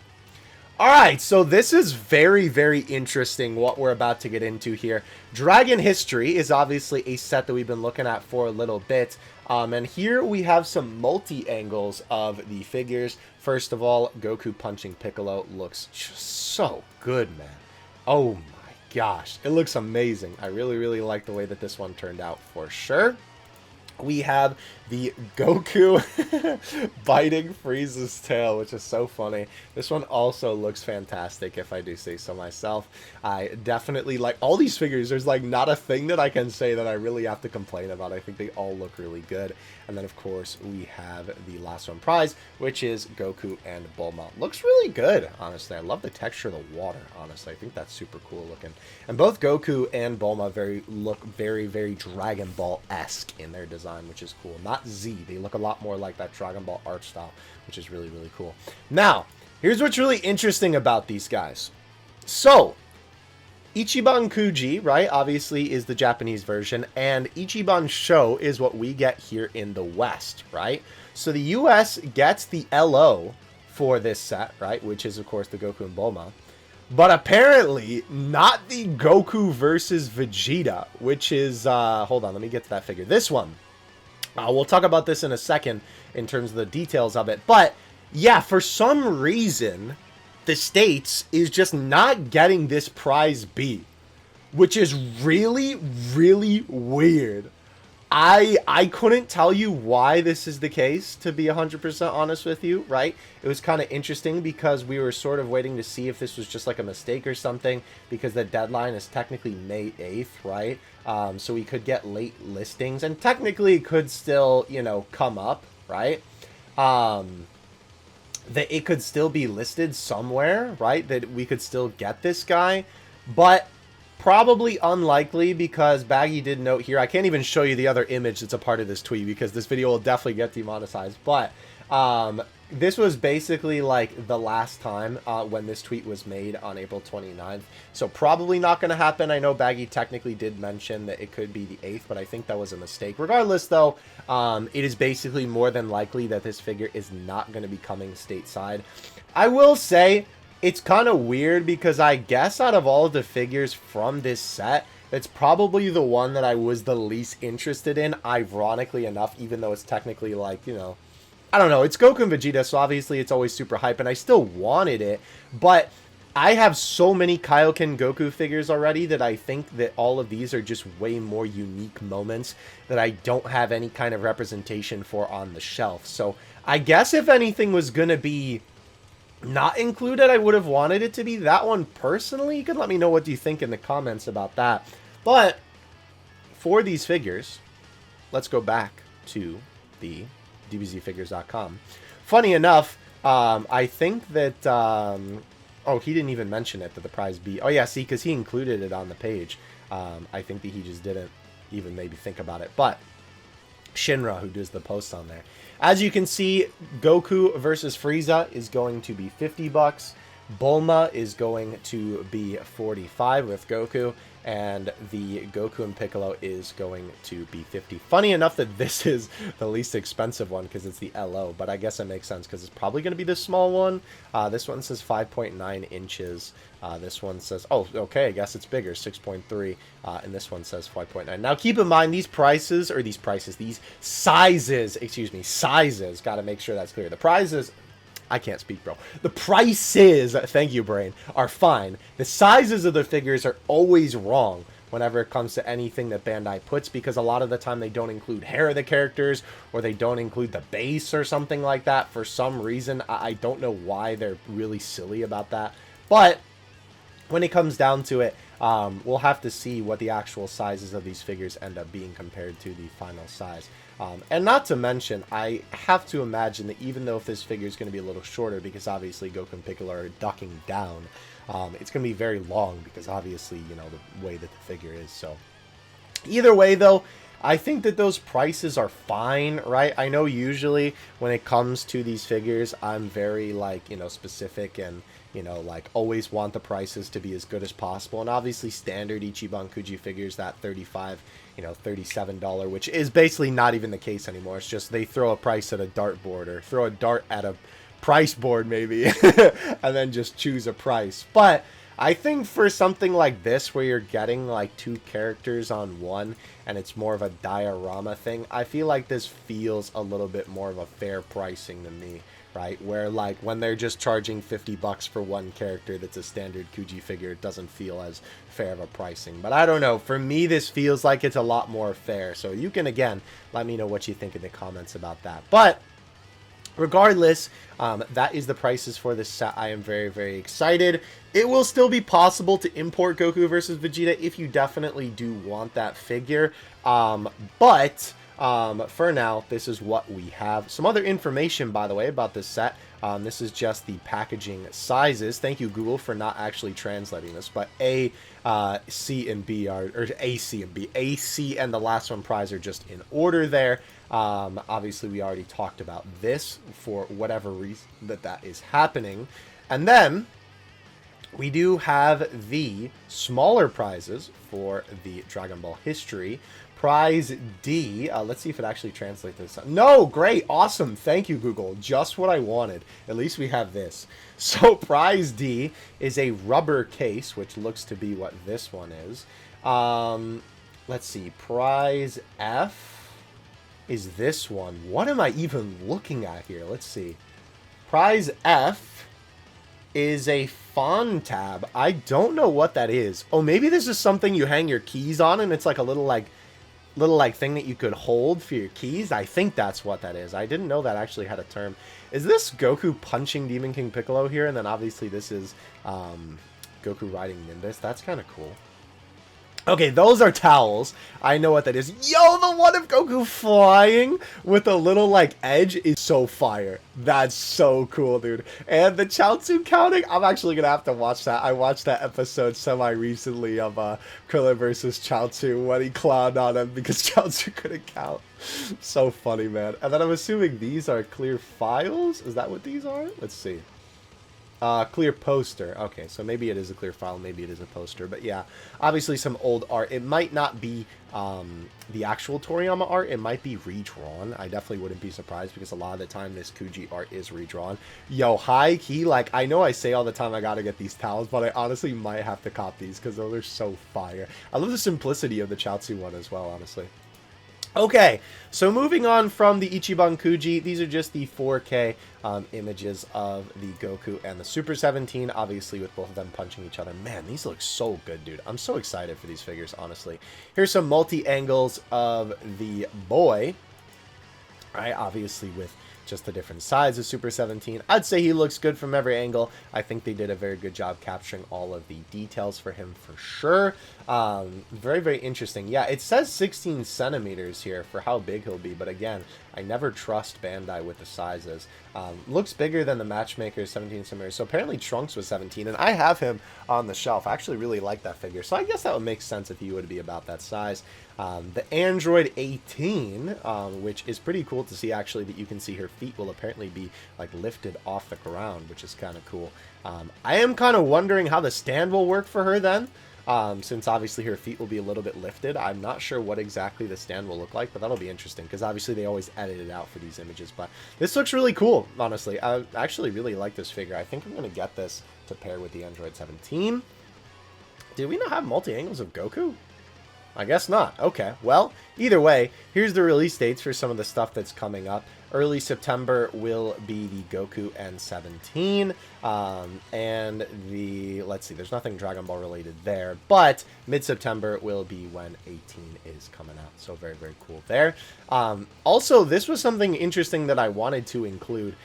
Alright, so this is very, very interesting what we're about to get into here. Dragon History is obviously a set that we've been looking at for a little bit. And here we have some multi-angles of the figures. First of all, Goku punching Piccolo looks just so good, man. Oh my gosh, it looks amazing. I really, really like the way that this one turned out for sure. We have the Goku biting Frieza's tail, which is so funny. This one also looks fantastic, if I do say so myself. I definitely like all these figures. There's like not a thing that I can say that I really have to complain about. I think they all look really good. And then, of course, we have the last one prize, which is Goku and Bulma. Looks really good, honestly. I love the texture of the water, honestly. I think that's super cool looking. And both Goku and Bulma look very, very Dragon Ball-esque in their design, which is cool. Not Z. They look a lot more like that Dragon Ball art style, which is really, really cool. Now, here's what's really interesting about these guys. So, Ichiban Kuji, right, obviously is the Japanese version, and Ichiban Sho is what we get here in the West, right? So the US gets the LO for this set, right, which is, of course, the Goku and Bulma. But apparently, not the Goku versus Vegeta, which is, hold on, let me get to that figure. This one. We'll talk about this in a second in terms of the details of it. But, yeah, for some reason, the States is just not getting this prize B, which is really, really weird. I couldn't tell you why this is the case, to be 100% honest with you, right? It was kind of interesting because we were sort of waiting to see if this was just like a mistake or something, because the deadline is technically May 8th, right? So we could get late listings, and technically it could still, you know, come up, right? That it could still be listed somewhere, right? That we could still get this guy, but probably unlikely, because Baggy did note here, I can't even show you the other image that's a part of this tweet because this video will definitely get demonetized, but this was basically like the last time when this tweet was made on April 29th. So probably not going to happen. I know Baggy technically did mention that it could be the 8th, but I think that was a mistake. Regardless, though, it is basically more than likely that this figure is not going to be coming stateside. I will say it's kind of weird because I guess out of all of the figures from this set, it's probably the one that I was the least interested in, ironically enough, even though it's technically like, you know, I don't know, it's Goku and Vegeta, so obviously it's always super hype, and I still wanted it, but I have so many Kaioken Goku figures already that I think that all of these are just way more unique moments that I don't have any kind of representation for on the shelf. So I guess if anything was going to be not included, I would have wanted it to be that one personally. You can let me know what you think in the comments about that. But for these figures, let's go back to the dbzfigures.com. Funny enough, I think that, oh, he didn't even mention it, that the prize be, oh yeah, see, because he included it on the page. I think that he just didn't even maybe think about it. But Shinra, who does the post on there. As you can see, Goku versus Frieza is going to be 50 bucks. Bulma is going to be 45 with Goku, and the Goku and Piccolo is going to be 50. Funny enough that this is the least expensive one because it's the LO, but I guess it makes sense because it's probably going to be the small one. This one says 5.9 inches. This one says, oh, okay, I guess it's bigger, 6.3, and this one says 5.9. Now, keep in mind, these sizes, excuse me, sizes, got to make sure that's clear. The prizes, I can't speak, bro. The prices, thank you, brain, are fine. The sizes of the figures are always wrong whenever it comes to anything that Bandai puts, because a lot of the time they don't include hair of the characters, or they don't include the base or something like that. For some reason, I don't know why they're really silly about that. But when it comes down to it, we'll have to see what the actual sizes of these figures end up being compared to the final size. And not to mention, I have to imagine that even though if this figure is going to be a little shorter, because obviously Goku and Piccolo are ducking down, it's going to be very long because obviously, you know, the way that the figure is. So either way, though, I think that those prices are fine, right? I know usually when it comes to these figures, I'm very, like, you know, specific and, you know, like, always want the prices to be as good as possible. And obviously standard Ichiban Kuji figures, that $35, you know, $37, which is basically not even the case anymore. It's just they throw a price at a dartboard, or throw a dart at a price board maybe, and then just choose a price. But I think for something like this, where you're getting like two characters on one, and it's more of a diorama thing, I feel like this feels a little bit more of a fair pricing to me, right? Where like when they're just charging 50 bucks for one character that's a standard Kuji figure, it doesn't feel as fair of a pricing. But I don't know, for me this feels like it's a lot more fair. So you can, again, let me know what you think in the comments about that. But regardless, that is the prices for this set. I am very, very excited. It will still be possible to import Goku versus Vegeta if you definitely do want that figure. But for now, this is what we have. Some other information, by the way, about this set. This is just the packaging sizes. Thank you, Google, for not actually translating this. But A, C, and B are, or A, C, and B. A, C, and the last one prize are just in order there. Obviously, we already talked about this for whatever reason that is happening. And then we do have the smaller prizes for the Dragon Ball history. Prize D, let's see if it actually translates this. No, great, awesome, thank you, Google. Just what I wanted. At least we have this. So prize D is a rubber case, which looks to be what this one is. Let's see, prize F is this one. What am I even looking at here? Let's see. Prize F is a Fawn tab. I don't know what that is. Oh, maybe this is something you hang your keys on, and it's like a little thing that you could hold for your keys. I think that's what that is. I didn't know that actually had a term. Is this Goku punching Demon King Piccolo here? And then obviously this is Goku riding Nimbus. That's kind of cool. Okay, those are towels. I know what that is. Yo, the one of Goku flying with a little, like, edge is so fire. That's so cool, dude. And the Chaozu counting, I'm actually gonna have to watch that. I watched that episode semi-recently of Krillin versus Chaozu when he clowned on him because Chaozu couldn't count. So funny, man. And then I'm assuming these are clear files? Is that what these are? Let's see. Clear poster. Okay, so maybe it is a clear file, maybe it is a poster. But yeah, obviously some old art. It might not be the actual Toriyama art. It might be redrawn. I definitely wouldn't be surprised because a lot of the time this Kuji art is redrawn. Yo, high key, like, I know I say all the time I gotta get these towels, but I honestly might have to cop these because those are so fire. I love the simplicity of the Chaozu one as well, honestly. Okay, so moving on from the Ichiban Kuji, these are just the 4K images of the Goku and the Super 17, obviously with both of them punching each other. Man, these look so good, dude. I'm so excited for these figures, honestly. Here's some multi-angles of the boy, right? Obviously with just the different sides of Super 17. I'd say he looks good from every angle. I think they did a very good job capturing all of the details for him for sure. Very, very interesting. Yeah, it says 16 centimeters here for how big he'll be, but again, I never trust Bandai with the sizes. Looks bigger than the Matchmaker's 17 centimeters. So apparently Trunks was 17, and I have him on the shelf. I actually really like that figure, so I guess that would make sense if he would be about that size. The Android 18, which is pretty cool to see actually, that you can see her feet will apparently be like lifted off the ground, which is kind of cool. I am kind of wondering how the stand will work for her then. Since obviously her feet will be a little bit lifted. I'm not sure what exactly the stand will look like, but that'll be interesting because obviously they always edit it out for these images. But this looks really cool, honestly. I actually really like this figure. I think I'm going to get this to pair with the Android 17. Did we not have multi-angles of Goku? I guess not. Okay, well, either way, here's the release dates for some of the stuff that's coming up. Early September will be the Goku N17, and the, let's see, there's nothing Dragon Ball related there, but mid-September will be when 18 is coming out, so very, very cool there. Also, this was something interesting that I wanted to include,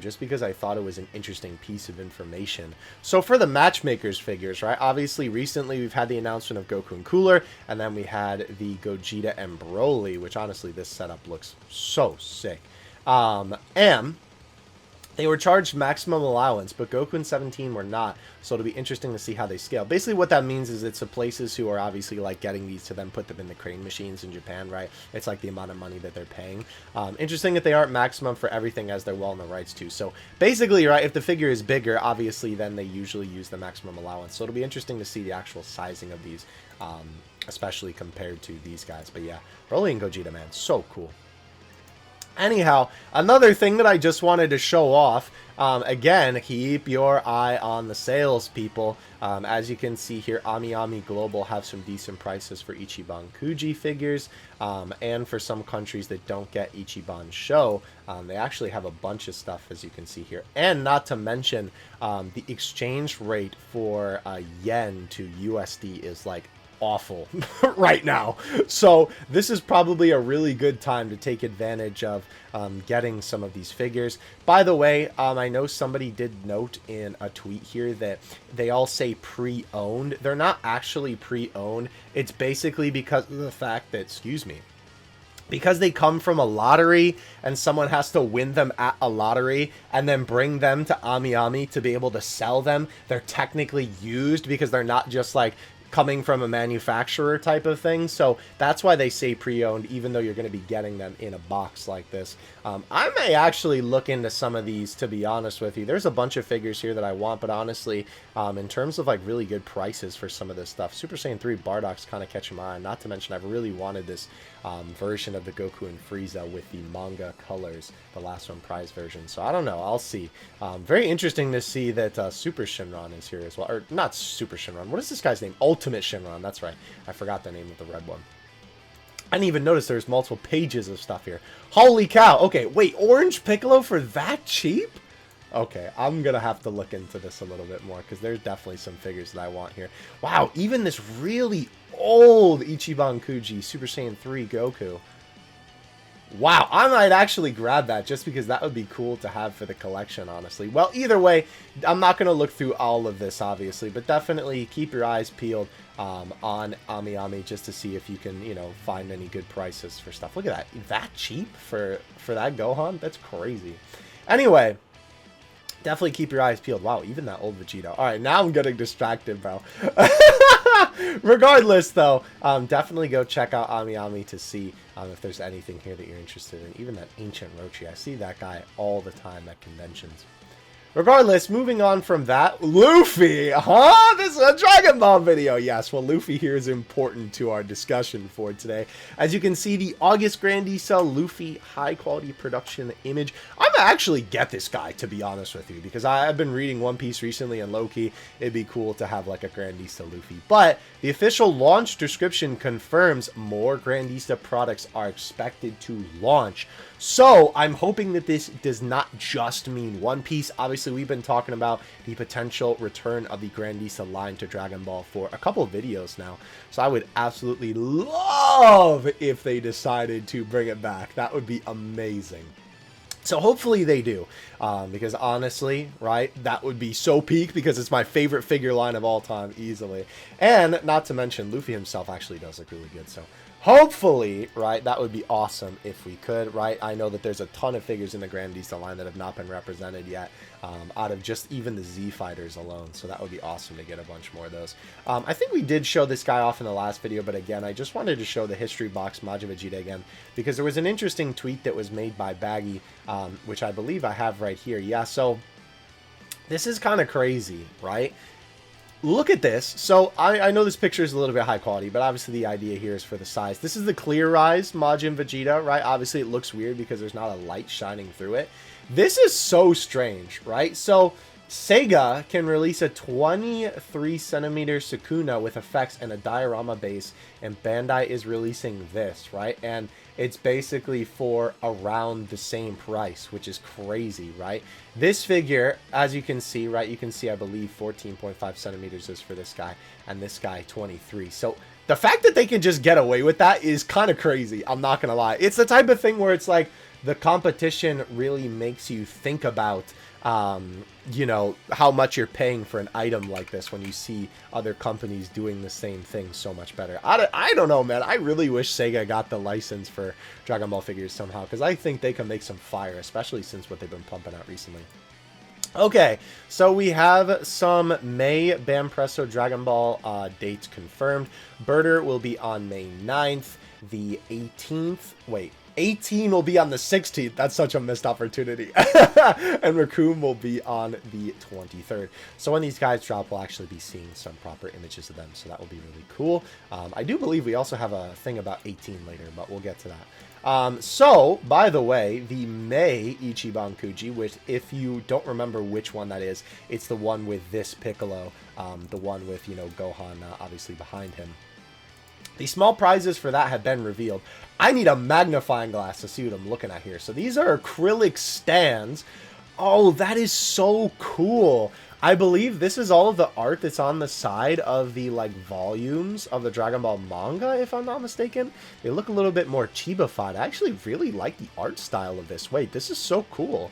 just because I thought it was an interesting piece of information. So for the Matchmakers figures, right, obviously recently we've had the announcement of Goku and Cooler, and then we had the Gogeta and Broly, which honestly this setup looks so sick. And they were charged maximum allowance, but Goku and 17 were not, so it'll be interesting to see how they scale. Basically what that means is it's the places who are obviously like getting these to then put them in the crane machines in Japan, right? It's like the amount of money that they're paying. Interesting that they aren't maximum for everything, as they're well in the rights to. So basically, right, if the figure is bigger, obviously then they usually use the maximum allowance. So it'll be interesting to see the actual sizing of these, especially compared to these guys. But yeah, Broly and Gogeta, man, so cool. Anyhow, another thing that I just wanted to show off, again, keep your eye on the sales, people. As you can see here, Ami Global have some decent prices for Ichiban Kuji figures, and for some countries that don't get Ichiban Show, they actually have a bunch of stuff, as you can see here. And not to mention, the exchange rate for yen to USD is like awful right now, so this is probably a really good time to take advantage of getting some of these figures. By the way, I know somebody did note in a tweet here that they all say pre-owned. They're not actually pre-owned. It's basically because of the fact that, excuse me, because they come from a lottery and someone has to win them at a lottery and then bring them to Ami to be able to sell them. They're technically used because they're not just like coming from a manufacturer type of thing. So that's why they say pre-owned, even though you're going to be getting them in a box like this. I may actually look into some of these, to be honest with you. There's a bunch of figures here that I want, but honestly, in terms of like really good prices for some of this stuff, Super Saiyan 3 Bardock's kind of catching my eye. Not to mention, I've really wanted this version of the Goku and Frieza with the manga colors, the last one prize version. So I don't know, I'll see. Very interesting to see that Super Shinron is here as well. Or not Super Shinron, what is this guy's name? Ultimate Shinron, that's right. I forgot the name of the red one. I didn't even notice there's multiple pages of stuff here. Holy cow. Okay, wait, Orange Piccolo for that cheap? Okay, I'm going to have to look into this a little bit more because there's definitely some figures that I want here. Wow, even this really old Ichiban Kuji Super Saiyan 3 Goku. Wow, I might actually grab that just because that would be cool to have for the collection, honestly. Well, either way, I'm not going to look through all of this, obviously, but definitely keep your eyes peeled on Ami just to see if you can, you know, find any good prices for stuff. Look at that. That cheap for that Gohan? That's crazy. Anyway, definitely keep your eyes peeled. Wow, even that old Vegeta. All right, now I'm getting distracted, bro. Regardless, though, definitely go check out Ami to see if there's anything here that you're interested in. Even that ancient Rochi. I see that guy all the time at conventions. Regardless, moving on from that, Luffy, huh? This is a Dragon Ball video. Yes, well, Luffy here is important to our discussion for today. As you can see, the August Grandisa Luffy high-quality production image. I'm gonna actually get this guy, to be honest with you, because I've been reading One Piece recently, and low-key, it'd be cool to have, like, a Grandisa Luffy. But the official launch description confirms more Grandisa products are expected to launch. So, I'm hoping that this does not just mean One Piece. Obviously, we've been talking about the potential return of the Grandisa line to Dragon Ball for a couple of videos now. So, I would absolutely love if they decided to bring it back. That would be amazing. So hopefully they do, because honestly, right, that would be so peak, because it's my favorite figure line of all time, easily. And not to mention, Luffy himself actually does look really good, so hopefully, right, that would be awesome if we could, right? I know that there's a ton of figures in the Grandisa line that have not been represented yet, out of just even the Z fighters alone, so that would be awesome to get a bunch more of those. I think we did show this guy off in the last video, but again, I just wanted to show the history box Majin Vegeta again, because there was an interesting tweet that was made by Baggy, which I believe I have right here. Yeah, so this is kind of crazy, right? Look at this. So I know this picture is a little bit high quality, but obviously the idea here is for the size. This is the clearized Majin Vegeta, right? Obviously it looks weird because there's not a light shining through it. This is so strange, right? So Sega can release a 23 centimeter Sukuna with effects and a diorama base, and Bandai is releasing this, right? And it's basically for around the same price, which is crazy, right? This figure, as you can see, right, you can see, I believe, 14.5 centimeters is for this guy, and this guy, 23. So the fact that they can just get away with that is kind of crazy, I'm not gonna lie. It's the type of thing where it's like, the competition really makes you think about, you know, how much you're paying for an item like this when you see other companies doing the same thing so much better. I don't know, man. I really wish Sega got the license for Dragon Ball figures somehow, because I think they can make some fire, especially since what they've been pumping out recently. Okay, so we have some May Banpresso Dragon Ball dates confirmed. Birder will be on May 9th, the 18th. Wait. 18 will be on the 16th. That's such a missed opportunity. And Raccoon will be on the 23rd. So when these guys drop, we'll actually be seeing some proper images of them. So that will be really cool. I do believe we also have a thing about 18 later, but we'll get to that. So, by the way, the May Ichiban Kuji, which, if you don't remember which one that is, it's the one with this Piccolo, the one with, you know, Gohan obviously behind him. The small prizes for that have been revealed. I need a magnifying glass to see what I'm looking at here. So these are acrylic stands. Oh, that is so cool. I believe this is all of the art that's on the side of the, like, volumes of the Dragon Ball manga, if I'm not mistaken. They look a little bit more Chiba-fied. I actually really like the art style of this. Wait, this is so cool.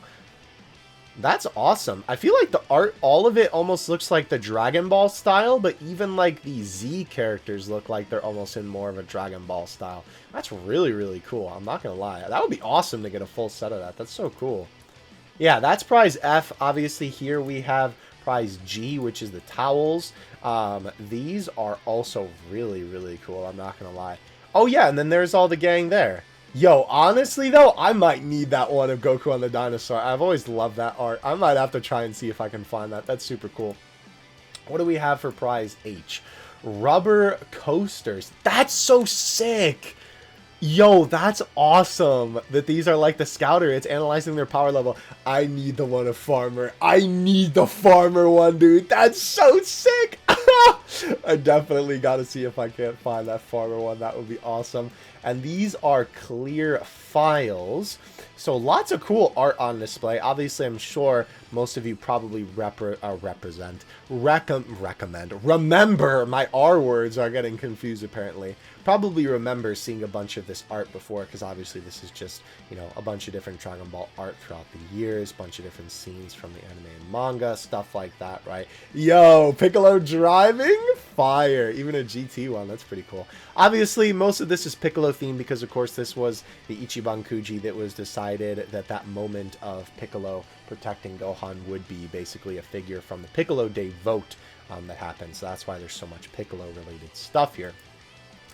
That's awesome. I feel like the art, all of it almost looks like the Dragon Ball style, but even like the Z characters look like they're almost in more of a Dragon Ball style. That's really, really cool. I'm not going to lie. That would be awesome to get a full set of that. That's so cool. Yeah, that's prize F. Obviously, here we have prize G, which is the towels. These are also really, really cool. I'm not going to lie. Oh, yeah, and then there's all the gang there. Yo, honestly, though, I might need that one of Goku on the dinosaur. I've always loved that art. I might have to try and see if I can find that. That's super cool. What do we have for prize H? Rubber coasters. That's so sick. Yo, that's awesome that these are like the scouter. It's analyzing their power level. I need the one of Farmer. I need the Farmer one, dude. That's so sick. I definitely got to see if I can't find that Farmer one. That would be awesome. And these are clear files. So lots of cool art on display. Obviously, I'm sure most of you probably remember, my R words are getting confused apparently. Probably remember seeing a bunch of this art before, because obviously this is just, you know, a bunch of different Dragon Ball art throughout the years, bunch of different scenes from the anime and manga, stuff like that, right? Yo, Piccolo driving? Fire. Even a GT one, that's pretty cool. Obviously, most of this is Piccolo themed because, of course, this was the Ichiban Kuji that was decided that that moment of Piccolo protecting Gohan would be basically a figure from the Piccolo Day vote that happens. So that's why there's so much Piccolo-related stuff here.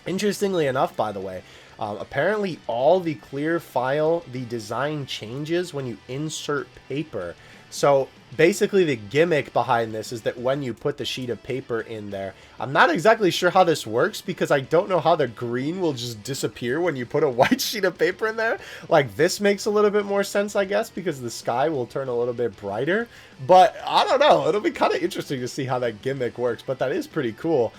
Interestingly enough, by the way, apparently all the clear file, the design changes when you insert paper. So basically the gimmick behind this is that when you put the sheet of paper in there, I'm not exactly sure how this works because I don't know how the green will just disappear when you put a white sheet of paper in there. Like, this makes a little bit more sense, I guess, because the sky will turn a little bit brighter. But I don't know. It'll be kind of interesting to see how that gimmick works, but that is pretty cool.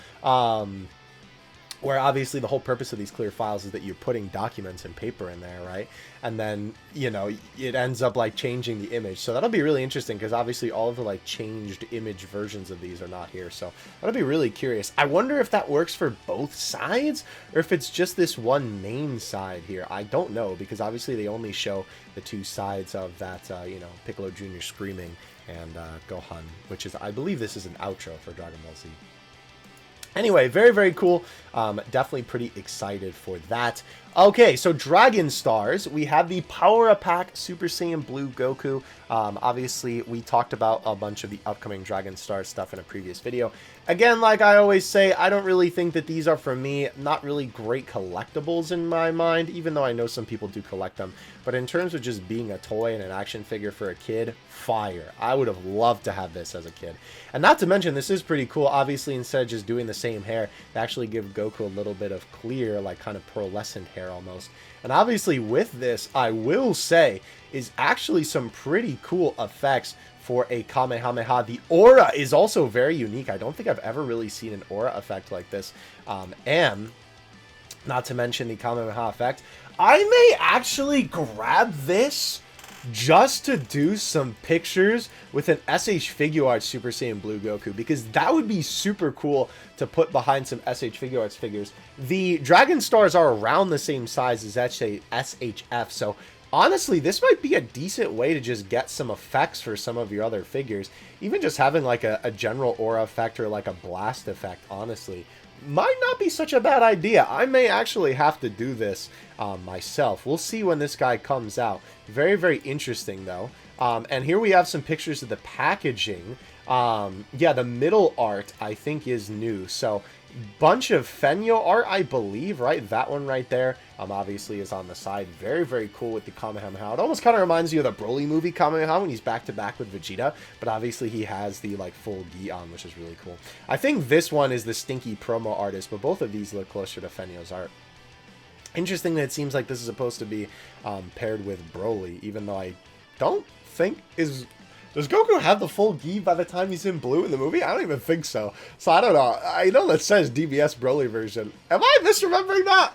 Where obviously the whole purpose of these clear files is that you're putting documents and paper in there, right? And then, you know, it ends up like changing the image. So that'll be really interesting because obviously all of the like changed image versions of these are not here. So that'll be really curious. I wonder if that works for both sides or if it's just this one main side here. I don't know because obviously they only show the two sides of that, you know, Piccolo Jr. screaming and Gohan, which is, I believe this is an outro for Dragon Ball Z. Anyway, very, very cool. Definitely pretty excited for that. Okay, so Dragon Stars. We have the Power Up Pack Super Saiyan Blue Goku. Obviously, we talked about a bunch of the upcoming Dragon Stars stuff in a previous video. Again, like I always say, I don't really think that these are, for me, not really great collectibles in my mind, even though I know some people do collect them. But in terms of just being a toy and an action figure for a kid, fire. I would have loved to have this as a kid. And not to mention, this is pretty cool. Obviously, instead of just doing the same hair, they actually give Goku a little bit of clear, like kind of pearlescent hair almost. And obviously with this, I will say, is actually some pretty cool effects for a Kamehameha. The aura is also very unique. I don't think I've ever really seen an aura effect like this. And not to mention the Kamehameha effect, I may actually grab this just to do some pictures with an SH Figuarts Super Saiyan Blue Goku, because that would be super cool to put behind some SH Figuarts figures. The Dragon Stars are around the same size as SHF, so honestly, this might be a decent way to just get some effects for some of your other figures. Even just having like a general aura effect or like a blast effect, honestly, might not be such a bad idea. I may actually have to do this myself. We'll see when this guy comes out. Very, very interesting, though. And here we have some pictures of the packaging. Yeah, the middle art, I think, is new. So, bunch of Fenyo art, I believe, right? That one right there, obviously, is on the side. Very, very cool with the Kamehameha. It almost kind of reminds you of the Broly movie Kamehameha when he's back-to-back with Vegeta, but obviously he has the, like, full gi on, which is really cool. I think this one is the Stinky promo artist, but both of these look closer to Fenyo's art. Interesting that it seems like this is supposed to be paired with Broly, even though I don't think is... Does Goku have the full gi by the time he's in blue in the movie? I don't even think so. So I don't know. I know that says DBS Broly version. Am I misremembering that?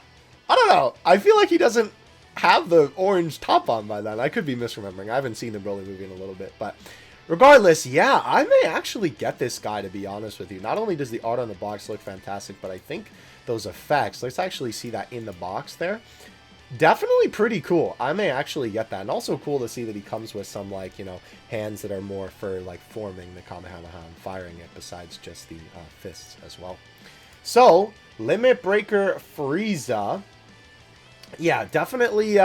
I don't know. I feel like he doesn't have the orange top on by then. I could be misremembering. I haven't seen the Broly movie in a little bit. But regardless, yeah, I may actually get this guy, to be honest with you. Not only does the art on the box look fantastic, but I think those effects, let's actually see that in the box there. Definitely pretty cool. I may actually get that. And also cool to see that he comes with some, like, you know, hands that are more for, like, forming the Kamehameha and firing it besides just the fists as well. So, Limit Breaker Frieza. Yeah, definitely,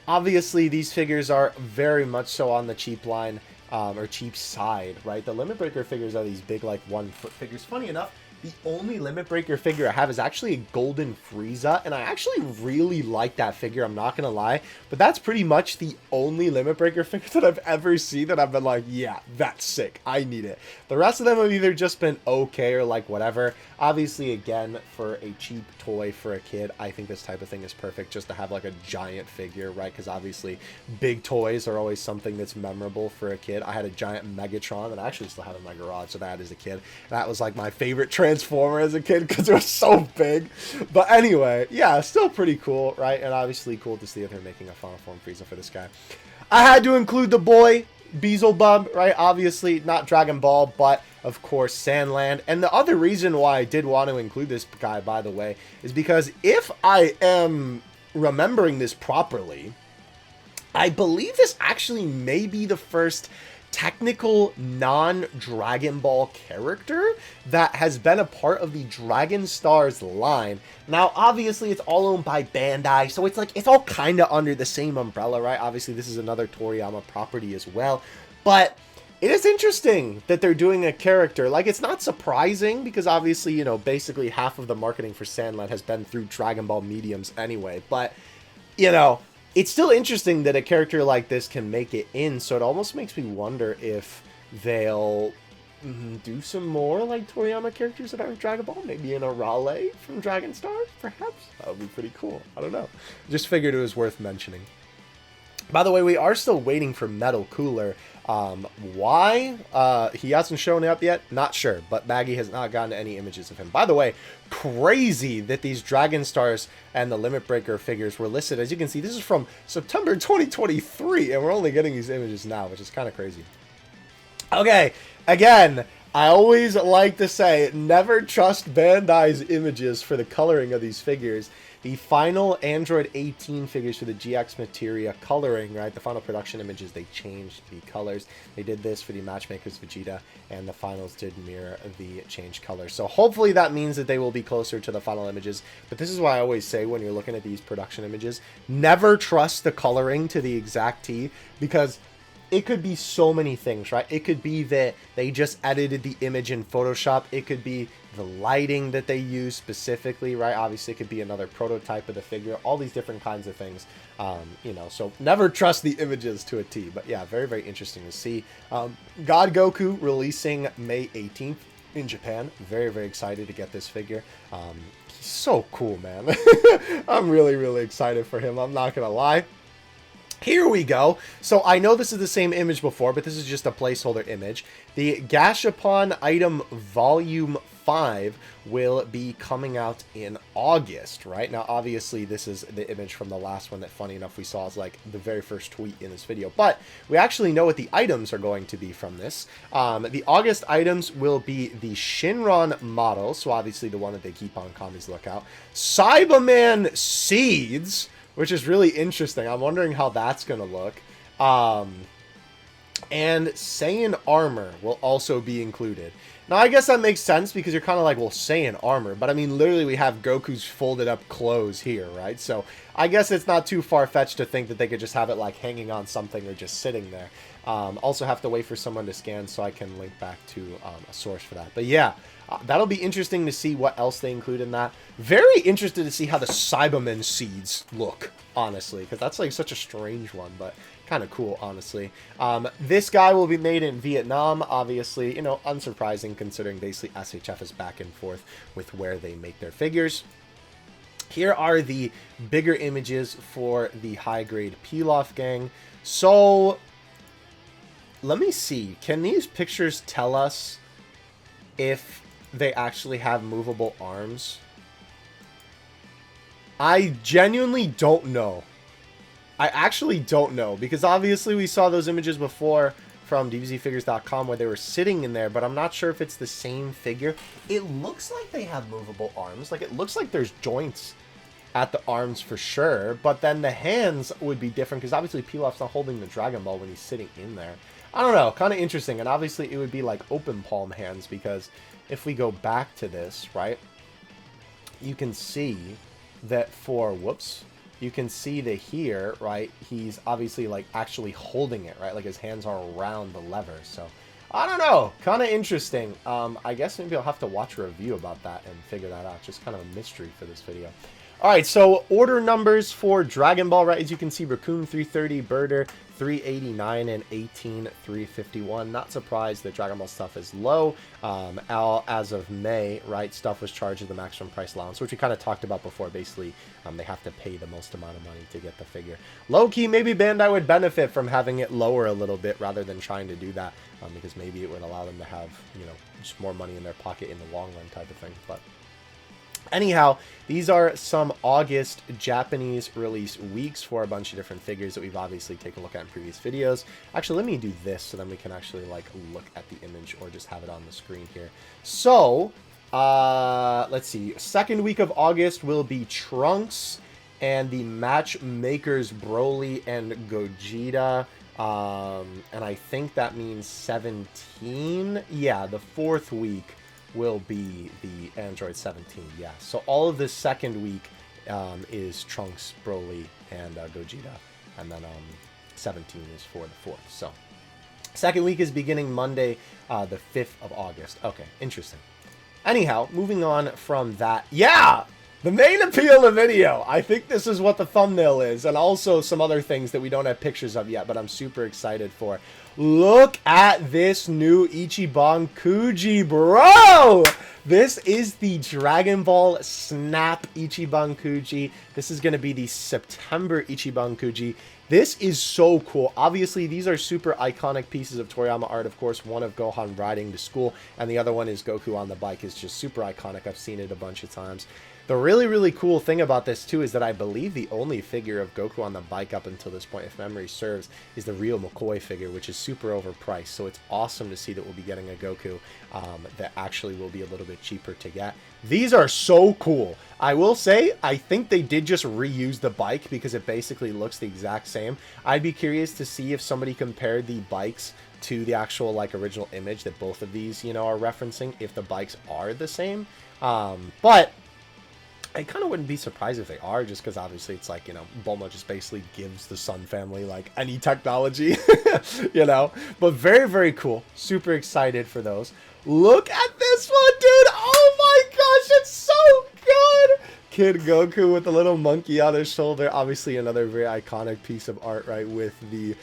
obviously, these figures are very much so on the cheap line, or cheap side, right? The Limit Breaker figures are these big, like, 1 foot figures. Funny enough, the only Limit Breaker figure I have is actually a Golden Frieza, and I actually really like that figure, I'm not gonna lie, but that's pretty much the only Limit Breaker figure that I've ever seen that I've been like, yeah, that's sick, I need it. The rest of them have either just been okay or like whatever. Obviously, again, for a cheap toy for a kid, I think this type of thing is perfect, just to have like a giant figure, right? Because obviously, big toys are always something that's memorable for a kid. I had a giant Megatron that I actually still have in my garage, so that as a kid, that was like my favorite Transformer as a kid because it was so big. But anyway, yeah, still pretty cool, right? And obviously cool to see that they're making a Final Form Frieza for this guy. I had to include the boy, Beelzebub, right? Obviously not Dragon Ball, but of course Sandland. And the other reason why I did want to include this guy, by the way, is because if I am remembering this properly, I believe this actually may be the first technical non-Dragon Ball character that has been a part of the Dragon Stars line. Now, obviously, it's all owned by Bandai, so it's like, it's all kind of under the same umbrella, right? Obviously, this is another Toriyama property as well, but It is interesting that they're doing a character. Like, it's not surprising because obviously, you know, basically half of the marketing for Sandland has been through Dragon Ball mediums anyway. But, you know, it's still interesting that a character like this can make it in. So it almost makes me wonder if they'll do some more like Toriyama characters that aren't Dragon Ball. Maybe an Arale from Dragon Stars, perhaps? That would be pretty cool. I don't know. Just figured it was worth mentioning. By the way, we are still waiting for Metal Cooler. Why? He hasn't shown up yet? Not sure, but Maggie has not gotten any images of him. By the way, crazy that these Dragon Stars and the Limit Breaker figures were listed. As you can see, this is from September 2023, and we're only getting these images now, which is kind of crazy. Okay, again, I always like to say, never trust Bandai's images for the coloring of these figures. The final Android 18 figures for the GX Materia coloring, right? The final production images, they changed the colors. They did this for the Matchmakers Vegeta, and the finals did mirror the changed colors. So hopefully that means that they will be closer to the final images. But this is why I always say when you're looking at these production images, never trust the coloring to the exact T, because it could be so many things, right? It could be that they just edited the image in Photoshop. It could be the lighting that they use specifically, right? Obviously, it could be another prototype of the figure. All these different kinds of things, you know. So never trust the images to a T. But yeah, very, very interesting to see. God Goku releasing May 18th in Japan. Very, very excited to get this figure. He's so cool, man. I'm really, really excited for him. I'm not going to lie. Here we go. So I know this is the same image before, but this is just a placeholder image. The Gashapon item volume 5 will be coming out in August, right? Now, obviously, this is the image from the last one that, funny enough, we saw as like the very first tweet in this video. But we actually know what the items are going to be from this. The August items will be the Shinron model, so obviously the one that they keep on Kami's lookout. Cyberman Seeds, which is really interesting. I'm wondering how that's going to look. And Saiyan Armor will also be included. Now, I guess that makes sense because you're kind of like, well, Saiyan Armor. But, I mean, literally we have Goku's folded up clothes here, right? So, I guess it's not too far-fetched to think that they could just have it, like, hanging on something or just sitting there. Also have to wait for someone to scan so I can link back to a source for that. But, yeah. That'll be interesting to see what else they include in that. Very interested to see how the Cyberman Seeds look, honestly, because that's like such a strange one, but kind of cool, honestly. This guy will be made in Vietnam, obviously, you know, unsurprising considering basically SHF is back and forth with where they make their figures. Here are the bigger images for the high-grade Pilaf gang. So, let me see. Can these pictures tell us if they actually have movable arms? I genuinely don't know. I actually don't know, because obviously we saw those images before from dvzfigures.com where they were sitting in there, but I'm not sure if it's the same figure. It looks like they have movable arms. Like, it looks like there's joints at the arms for sure, but then the hands would be different because obviously Pilaf's not holding the Dragon Ball when he's sitting in there. I don't know, kind of interesting, and obviously it would be like open palm hands because if we go back to this, right, you can see that for, whoops, you can see that here, right, he's obviously like actually holding it, right, like his hands are around the lever. So I don't know, kind of interesting. I guess maybe I'll have to watch a review about that and figure that out. Just kind of a mystery for this video. Alright, so order numbers for Dragon Ball, right? As you can see, Raccoon 330, Birder 389, and 18 351. Not surprised that Dragon Ball stuff is low. As of May, right, stuff was charged at the maximum price allowance, which we kind of talked about before. Basically, they have to pay the most amount of money to get the figure. Low-key, maybe Bandai would benefit from having it lower a little bit rather than trying to do that, because maybe it would allow them to have, you know, just more money in their pocket in the long run type of thing, but anyhow, these are some August Japanese release weeks for a bunch of different figures that we've obviously taken a look at in previous videos. Actually, let me do this so then we can actually like look at the image or just have it on the screen here. So, let's see. Second week of August will be Trunks and the Matchmakers Broly and Gogeta. And I think that means 17. Yeah, the fourth week will be the Android 17, yeah. So all of this second week is Trunks, Broly, and Gogeta, and then 17 is for the fourth. So Second week is beginning Monday, the 5th of August. Okay, interesting. Anyhow, moving on from that. Yeah! The main appeal of the video. I think this is what the thumbnail is. And also some other things that we don't have pictures of yet, but I'm super excited for. Look at this new Ichiban Kuji, bro! This is the Dragon Ball Snap Ichiban Kuji. This is going to be the September Ichiban Kuji. This is so cool. Obviously, these are super iconic pieces of Toriyama art. Of course, one of Gohan riding to school, and the other one is Goku on the bike. Is just super iconic. I've seen it a bunch of times. The really, really cool thing about this, too, is that I believe the only figure of Goku on the bike up until this point, if memory serves, is the Rio McCoy figure, which is super overpriced. So it's awesome to see that we'll be getting a Goku that actually will be a little bit cheaper to get. These are so cool. I will say, I think they did just reuse the bike because it basically looks the exact same. I'd be curious to see if somebody compared the bikes to the actual, like, original image that both of these, you know, are referencing, if the bikes are the same. But I kind of wouldn't be surprised if they are, just because obviously it's like, you know, Bulma just basically gives the Sun family, like, any technology, you know? But very, very cool. Super excited for those. Look at this one, dude! Oh my gosh, it's so good! Kid Goku with the little monkey on his shoulder. Obviously another very iconic piece of art, right? With the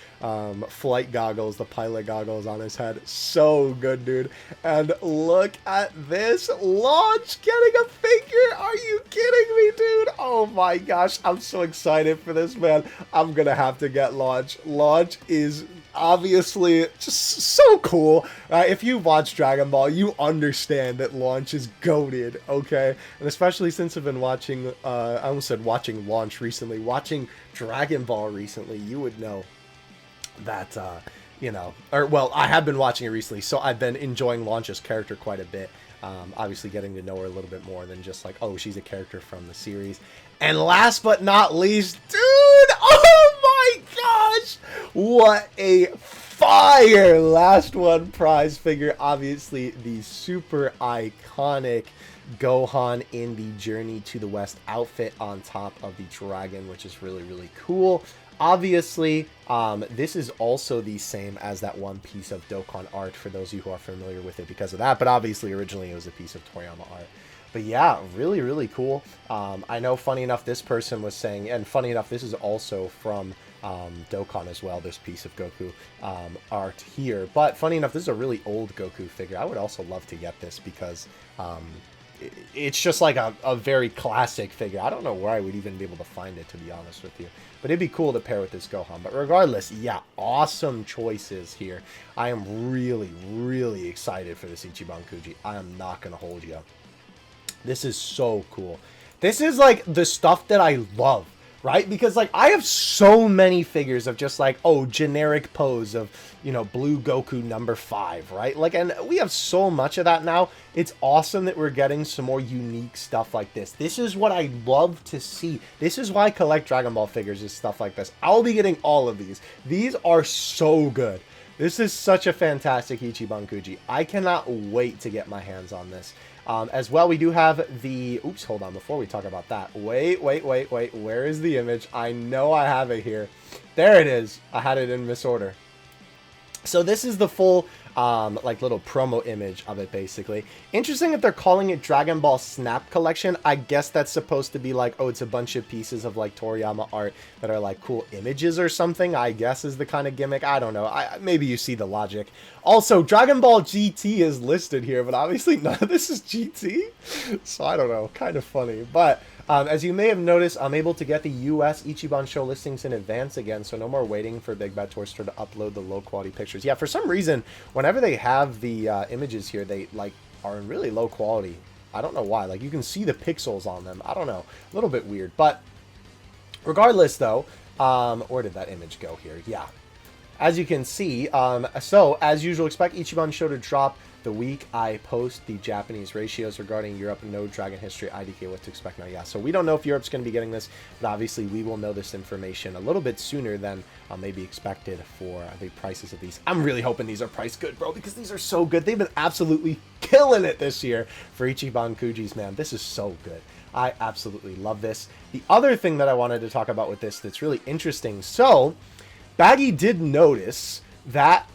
flight goggles, the pilot goggles on his head. So good, dude. And look at this. Launch getting a figure. Are you kidding me, dude? Oh my gosh. I'm so excited for this, man. I'm going to have to get Launch. Launch is obviously just so cool. If you watch Dragon Ball, you understand that Launch is goated, okay? And especially since I've been watching, I almost said watching Launch recently, watching Dragon Ball recently, you would know that, you know, or well, I have been watching it recently, so I've been enjoying Launch's character quite a bit. Obviously getting to know her a little bit more than just like, oh, she's a character from the series. And last but not least, dude, oh my gosh, what a fire last one prize figure. Obviously the super iconic Gohan in the Journey to the West outfit on top of the dragon, which is really, really cool. Obviously, this is also the same as that one piece of Dokkan art, for those of you who are familiar with it because of that, but obviously originally it was a piece of Toriyama art. But yeah, really, really cool. I know, funny enough, this person was saying, and funny enough, this is also from Dokkan as well, this piece of Goku art here. But funny enough, this is a really old Goku figure. I would also love to get this because it's just like a very classic figure. I don't know where I would even be able to find it, to be honest with you. But it'd be cool to pair with this Gohan. But regardless, yeah, awesome choices here. I am really, really excited for this Ichiban Kuji. I am not going to hold you. This is so cool. This is like the stuff that I love, right? Because like I have so many figures of just like, oh, generic pose of, you know, blue Goku number 5, right? Like, and we have so much of that now. It's awesome that we're getting some more unique stuff like this. This is what I love to see. This is why I collect Dragon Ball figures, is stuff like this. I'll be getting all of these. These are so good. This is such a fantastic Ichiban Kuji. I cannot wait to get my hands on this. As well, we do have the... Oops, hold on. Before we talk about that. Wait. Where is the image? I know I have it here. There it is. I had it in misorder. So this is the full, like, little promo image of it, basically. Interesting that they're calling it Dragon Ball Snap Collection. I guess that's supposed to be like, oh, it's a bunch of pieces of, like, Toriyama art that are, like, cool images or something, I guess is the kind of gimmick. I don't know. Maybe you see the logic. Also, Dragon Ball GT is listed here, but obviously none of this is GT. So I don't know. Kind of funny. But as you may have noticed, I'm able to get the US Ichiban show listings in advance again, so no more waiting for Big Bad Toy Store to upload the low-quality pictures. Yeah, for some reason, whenever they have the images here, they, like, are in really low quality. I don't know why. Like, you can see the pixels on them. I don't know. A little bit weird. But regardless, though, where did that image go here? Yeah. As you can see, so, as usual, expect Ichiban show to drop the week I post the Japanese ratios regarding Europe. No Dragon History IDK, what to expect now. Yeah, so we don't know if Europe's going to be getting this, but obviously we will know this information a little bit sooner than maybe expected for the prices of these. I'm really hoping these are priced good, bro, because these are so good. They've been absolutely killing it this year for Ichiban Kujis, man. This is so good. I absolutely love this. The other thing that I wanted to talk about with this that's really interesting, so Baggy did notice that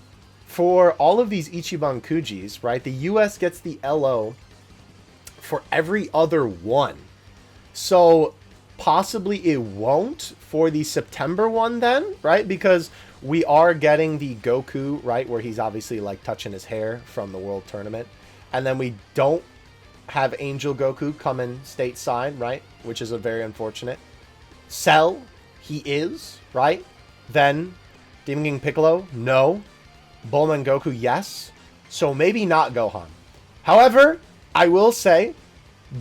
for all of these Ichiban Kujis, right, the US gets the LO for every other one. So possibly it won't for the September one then, right? Because we are getting the Goku, right, where he's obviously like touching his hair from the World Tournament. And then we don't have Angel Goku coming stateside, right? Which is a very unfortunate. Cell, he is, right? Then Demon King Piccolo, no. Bulma and Goku, yes. So maybe not Gohan. However, I will say,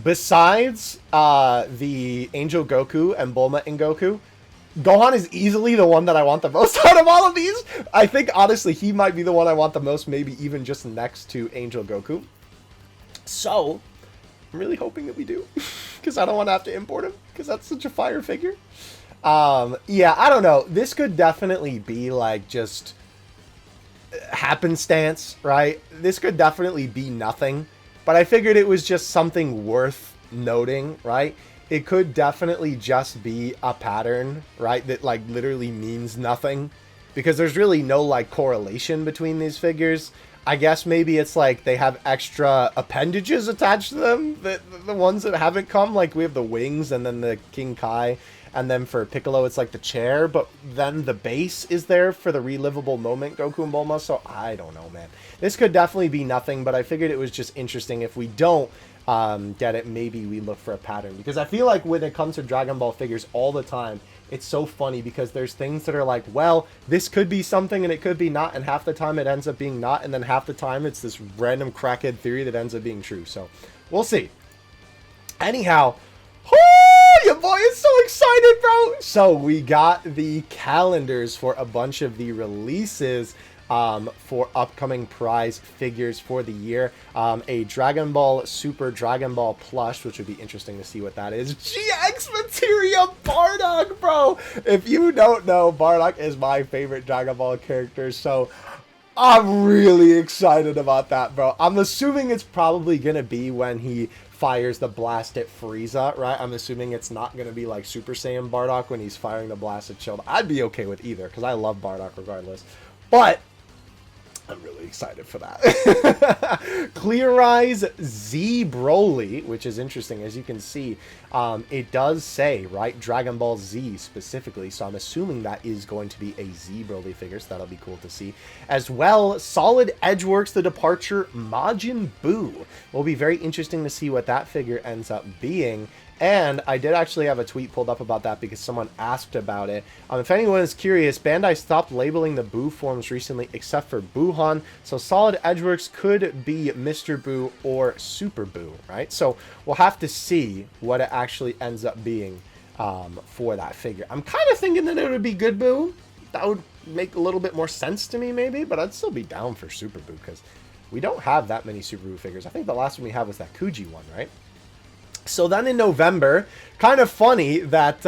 besides the Angel Goku and Bulma and Goku, Gohan is easily the one that I want the most out of all of these. I think, honestly, he might be the one I want the most, maybe even just next to Angel Goku. So, I'm really hoping that we do, because I don't want to have to import him, because that's such a fire figure. Yeah, I don't know. This could definitely be, like, just happenstance, right? This could definitely be nothing, but I figured it was just something worth noting, right? It could definitely just be a pattern, right? That, like, literally means nothing, because there's really no, like, correlation between these figures. I guess maybe it's like they have extra appendages attached to them, the ones that haven't come, like we have the wings and then the King Kai, and then for Piccolo it's like the chair, but then the base is there for the relivable moment Goku and Bulma, so I don't know, man. This could definitely be nothing, but I figured it was just interesting. If we don't get it, maybe we look for a pattern, because I feel like when it comes to Dragon Ball figures all the time, it's so funny because there's things that are like, well, this could be something and it could be not, and half the time it ends up being not, and then half the time it's this random crackhead theory that ends up being true. So we'll see. Anyhow, your boy is so excited, bro. So we got the calendars for a bunch of the releases for upcoming prize figures for the year. A Dragon Ball Super Dragon Ball plush, which would be interesting to see what that is. GX Materia Bardock, bro! If you don't know, Bardock is my favorite Dragon Ball character, so I'm really excited about that, bro. I'm assuming it's probably gonna be when he fires the blast at Frieza, right? I'm assuming it's not gonna be like Super Saiyan Bardock when he's firing the blast at Child. I'd be okay with either, because I love Bardock regardless. But I'm really excited for that. Clear Eyes Z Broly, which is interesting. As you can see, it does say, right, Dragon Ball Z specifically, so I'm assuming that is going to be a Z Broly figure, so that'll be cool to see. As well, Solid Edgeworks The Departure Majin Buu. Will be very interesting to see what that figure ends up being. And I did actually have a tweet pulled up about that because someone asked about it. If anyone is curious, Bandai stopped labeling the Buu forms recently except for Buuhan. So Solid Edgeworks could be Mr. Buu or Super Buu, right? So we'll have to see what it actually ends up being for that figure. I'm kind of thinking that it would be Good Buu. That would make a little bit more sense to me maybe, but I'd still be down for Super Buu because we don't have that many Super Buu figures. I think the last one we had was that Kuji one, right? So then in November, kind of funny that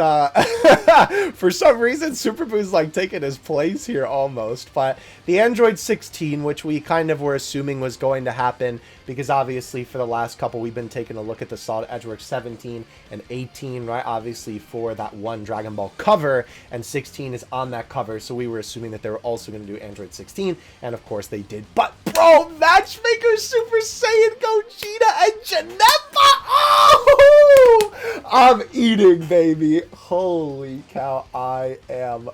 for some reason Super Boo's like taking his place here almost, but the Android 16, which we kind of were assuming was going to happen because obviously for the last couple we've been taking a look at the Solid Edgeworks 17 and 18, right? Obviously for that one Dragon Ball cover, and 16 is on that cover, so we were assuming that they were also going to do Android 16, and of course they did. But bro, Matchmaker Super Saiyan Gogeta and Janemba! Oh! I'm eating, baby. Holy cow, I am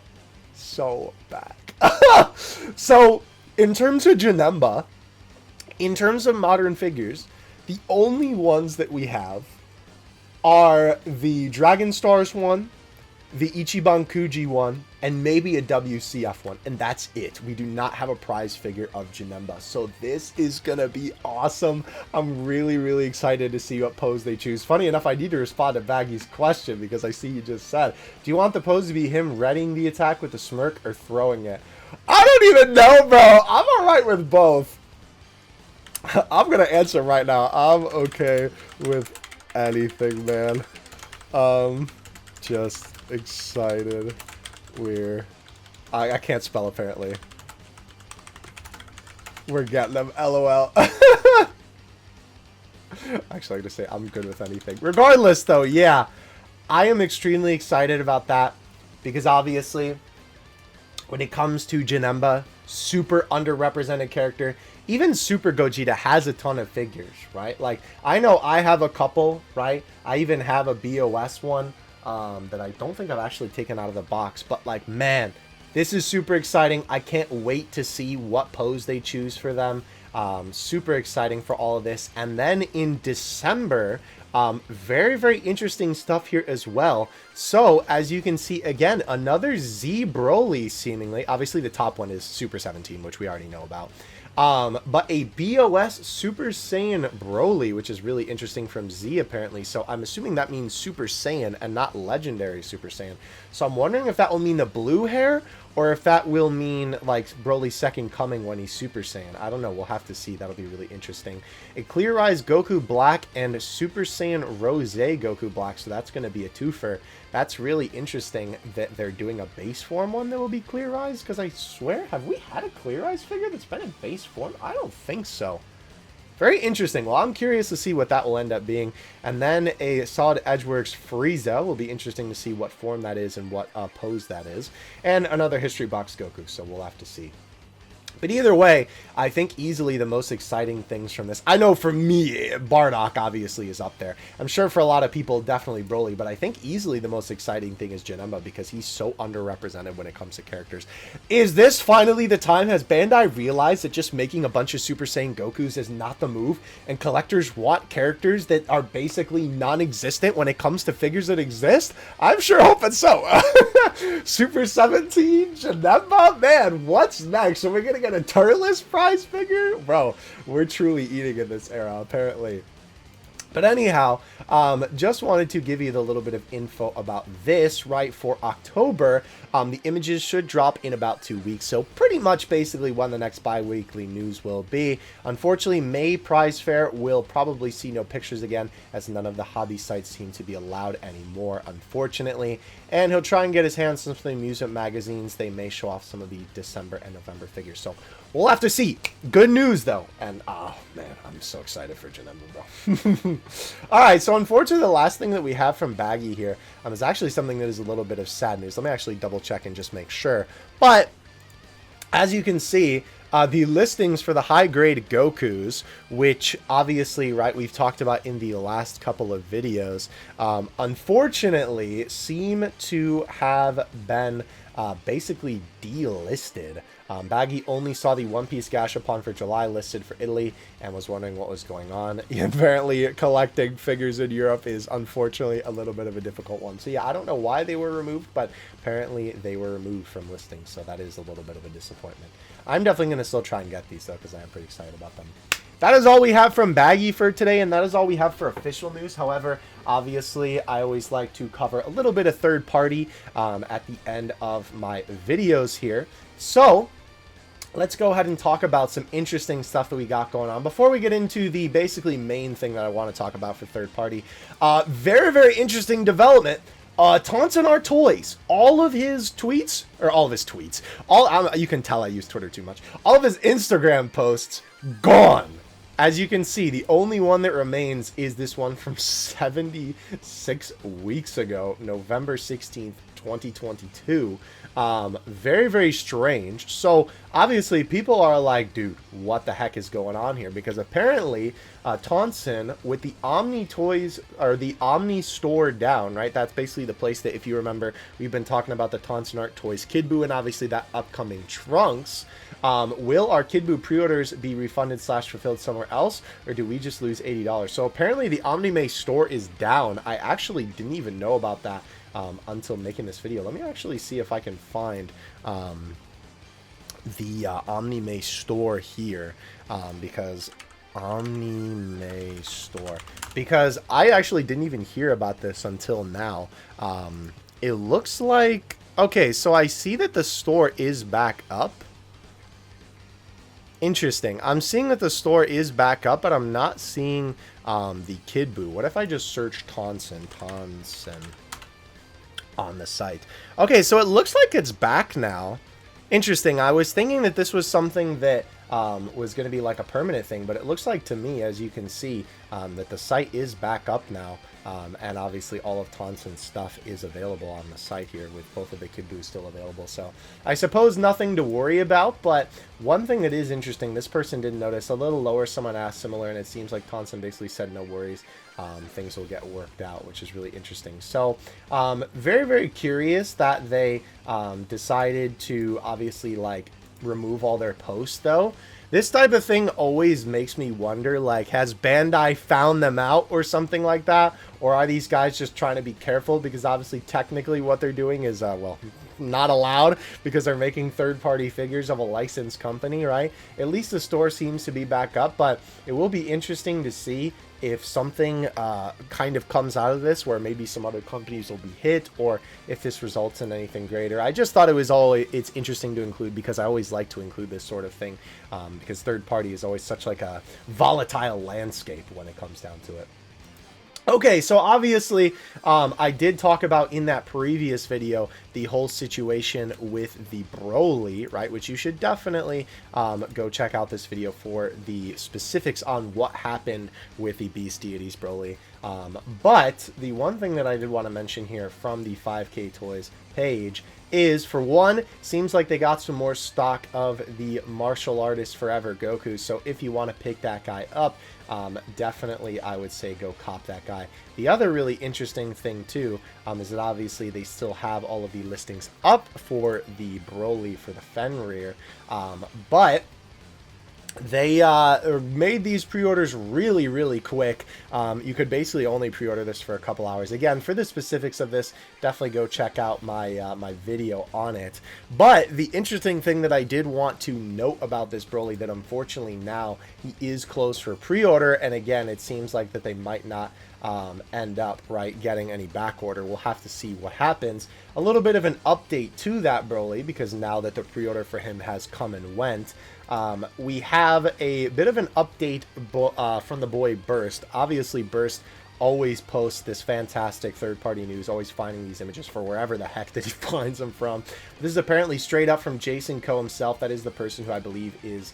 so back. So, in terms of Janemba, in terms of modern figures, the only ones that we have are the Dragon Stars one, the Ichiban Kuji one, and maybe a WCF one, and that's it. We do not have a prize figure of Janemba, so this is gonna be awesome. I'm really, really excited to see what pose they choose. Funny enough, I need to respond to Baggy's question because I see you just said, do you want the pose to be him readying the attack with the smirk or throwing it? I don't even know, bro. I'm alright with both. I'm gonna answer right now. I'm okay with anything, man. Just excited. I can't spell apparently. We're getting them, LOL. Actually, I'm gonna say I'm good with anything. Regardless, though, yeah, I am extremely excited about that because obviously When it comes to Janemba, super underrepresented character. Even Super Gogeta has a ton of figures, right? Like, I know I have a couple, right? I even have a BOS one that I don't think I've actually taken out of the box. But, like, man, this is super exciting. I can't wait to see what pose they choose for them. Super exciting for all of this. And then in December, very, very interesting stuff here as well. So, as you can see, again, another Z Broly, seemingly. Obviously, the top one is Super 17, which we already know about. But a BOS Super Saiyan Broly, which is really interesting from Z, apparently. So, I'm assuming that means Super Saiyan and not Legendary Super Saiyan. So, I'm wondering if that will mean the blue hair, or if that will mean, like, Broly's second coming when he's Super Saiyan. I don't know. We'll have to see. That'll be really interesting. A Clear Eyes Goku Black and Super Saiyan Rose Goku Black. So that's going to be a twofer. That's really interesting that they're doing a base form one that will be Clear Eyes. Because I swear, have we had a Clear Eyes figure that's been in base form? I don't think so. Very interesting. Well, I'm curious to see what that will end up being. And then a Solid Edgeworks Frieza. Will be interesting to see what form that is and what pose that is. And another History Box Goku, so we'll have to see. But either way, I think easily the most exciting things from this. I know for me, Bardock obviously is up there. I'm sure for a lot of people, definitely Broly. But I think easily the most exciting thing is Janemba because he's so underrepresented when it comes to characters. Is this finally the time? Has Bandai realized that just making a bunch of Super Saiyan Gokus is not the move? And collectors want characters that are basically non-existent when it comes to figures that exist? I'm sure hoping so. Super 17, Janemba? Man, what's next? Are we going to get a Turles prize figure? Bro, we're truly eating in this era, apparently. But anyhow, just wanted to give you the little bit of info about this, right, for October. The images should drop in about 2 weeks, so pretty much basically when the next bi-weekly news will be. Unfortunately, May Prize Fair will probably see no pictures again, as none of the hobby sites seem to be allowed anymore, unfortunately. And he'll try and get his hands on some of the amusement magazines. They may show off some of the December and November figures, so we'll have to see. Good news, though. And, oh, man, I'm so excited for Janemba, bro. Alright, so unfortunately, the last thing that we have from Baggy here is actually something that is a little bit of sad news. Let me actually double check and just make sure. But, as you can see, the listings for the high-grade Gokus, which obviously, right, we've talked about in the last couple of videos, unfortunately seem to have been basically delisted. Baggy only saw the One Piece Gashapon for July listed for Italy and was wondering what was going on. Apparently, collecting figures in Europe is unfortunately a little bit of a difficult one. So yeah, I don't know why they were removed, but apparently they were removed from listings. So that is a little bit of a disappointment. I'm definitely going to still try and get these though, because I am pretty excited about them. That is all we have from Baggy for today, and that is all we have for official news. However, obviously, I always like to cover a little bit of third party at the end of my videos here. So let's go ahead and talk about some interesting stuff that we got going on. Before we get into the basically main thing that I want to talk about for third party, very, very interesting development. Taunton Our Toys, all of his tweets, you can tell I use Twitter too much, all of his Instagram posts, gone. As you can see, the only one that remains is this one from 76 weeks ago, November 16th, 2022. Very, very strange. So, obviously, people are like, dude, what the heck is going on here? Because apparently, Taunton, with the Omni Toys, or the Omni store down, right? That's basically the place that, if you remember, we've been talking about the Taunton Art Toys Kid Buu and obviously that upcoming Trunks. Will our Kid Buu pre-orders be refunded / fulfilled somewhere else, or do we just lose $80? So apparently the Omni store is down. I actually didn't even know about that until making this video. Let me actually see if I can find the Omni store here, because Omni store, because I actually didn't even hear about this until now. It looks like, okay, so I see that the store is back up. Interesting. I'm seeing that the store is back up, but I'm not seeing the Kid Buu. What if I just search Taunton on the site? Okay, so it looks like it's back now. Interesting. I was thinking that this was something that was going to be like a permanent thing, but it looks like to me, as you can see, that the site is back up now. And obviously all of Tonson's stuff is available on the site here with both of the Kid Boos still available. So I suppose nothing to worry about, but one thing that is interesting, this person didn't notice, a little lower someone asked similar, and it seems like Tonson basically said no worries. Things will get worked out, which is really interesting. So very, very curious that they decided to obviously like remove all their posts though. This type of thing always makes me wonder, like, has Bandai found them out or something like that? Or are these guys just trying to be careful? Because obviously, technically, what they're doing is, well, not allowed because they're making third-party figures of a licensed company, right? At least the store seems to be back up, but it will be interesting to see if something kind of comes out of this where maybe some other companies will be hit, or if this results in anything greater. I just thought it's interesting to include because I always like to include this sort of thing because third party is always such like a volatile landscape when it comes down to it. Okay, so obviously, I did talk about in that previous video the whole situation with the Broly, right? Which you should definitely go check out this video for the specifics on what happened with the Beast Deities Broly. But the one thing that I did want to mention here from the 5K Toys page is, for one, seems like they got some more stock of the Martial Artist Forever Goku. So if you want to pick that guy up, definitely I would say go cop that guy. The other really interesting thing too is that obviously they still have all of the listings up for the Broly for the Fenrir, but they made these pre-orders really, really quick. You could basically only pre-order this for a couple hours. Again, for the specifics of this, definitely go check out my my video on it. But the interesting thing that I did want to note about this Broly, that unfortunately now he is closed for pre-order, and again, it seems like that they might not end up getting any back order. We'll have to see what happens. A little bit of an update to that Broly, because now that the pre-order for him has come and went, we have a bit of an update from the boy Burst. Obviously, Burst always posts this fantastic third-party news, always finding these images for wherever the heck that he finds them from. This is apparently straight up from Jason Ko himself. That is the person who I believe is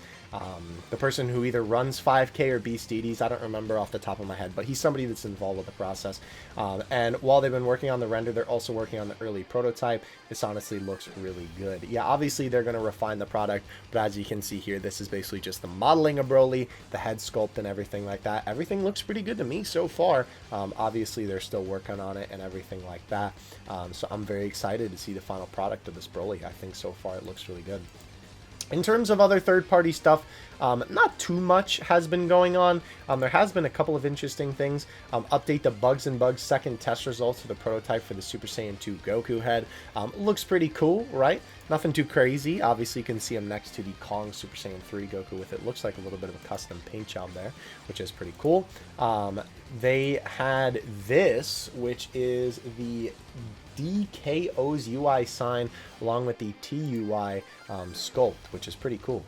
the person who either runs 5K or Beast Deities. I don't remember off the top of my head, but he's somebody that's involved with the process. And while they've been working on the render, they're also working on the early prototype. This honestly looks really good. Yeah, obviously they're going to refine the product, but as you can see here, this is basically just the modeling of Broly, the head sculpt and everything like that. Everything looks pretty good to me so far. Obviously they're still working on it and everything like that. So I'm very excited to see the final product of this Broly. I think so far it looks really good. In terms of other third-party stuff, not too much has been going on. There has been a couple of interesting things. Update the Bugs and Bugs second test results for the prototype for the Super Saiyan 2 Goku head. Looks pretty cool, right? Nothing too crazy. Obviously, you can see him next to the Kong Super Saiyan 3 Goku with it. Looks like a little bit of a custom paint job there, which is pretty cool. They had this, which is the DKO's UI sign along with the TUI sculpt, which is pretty cool.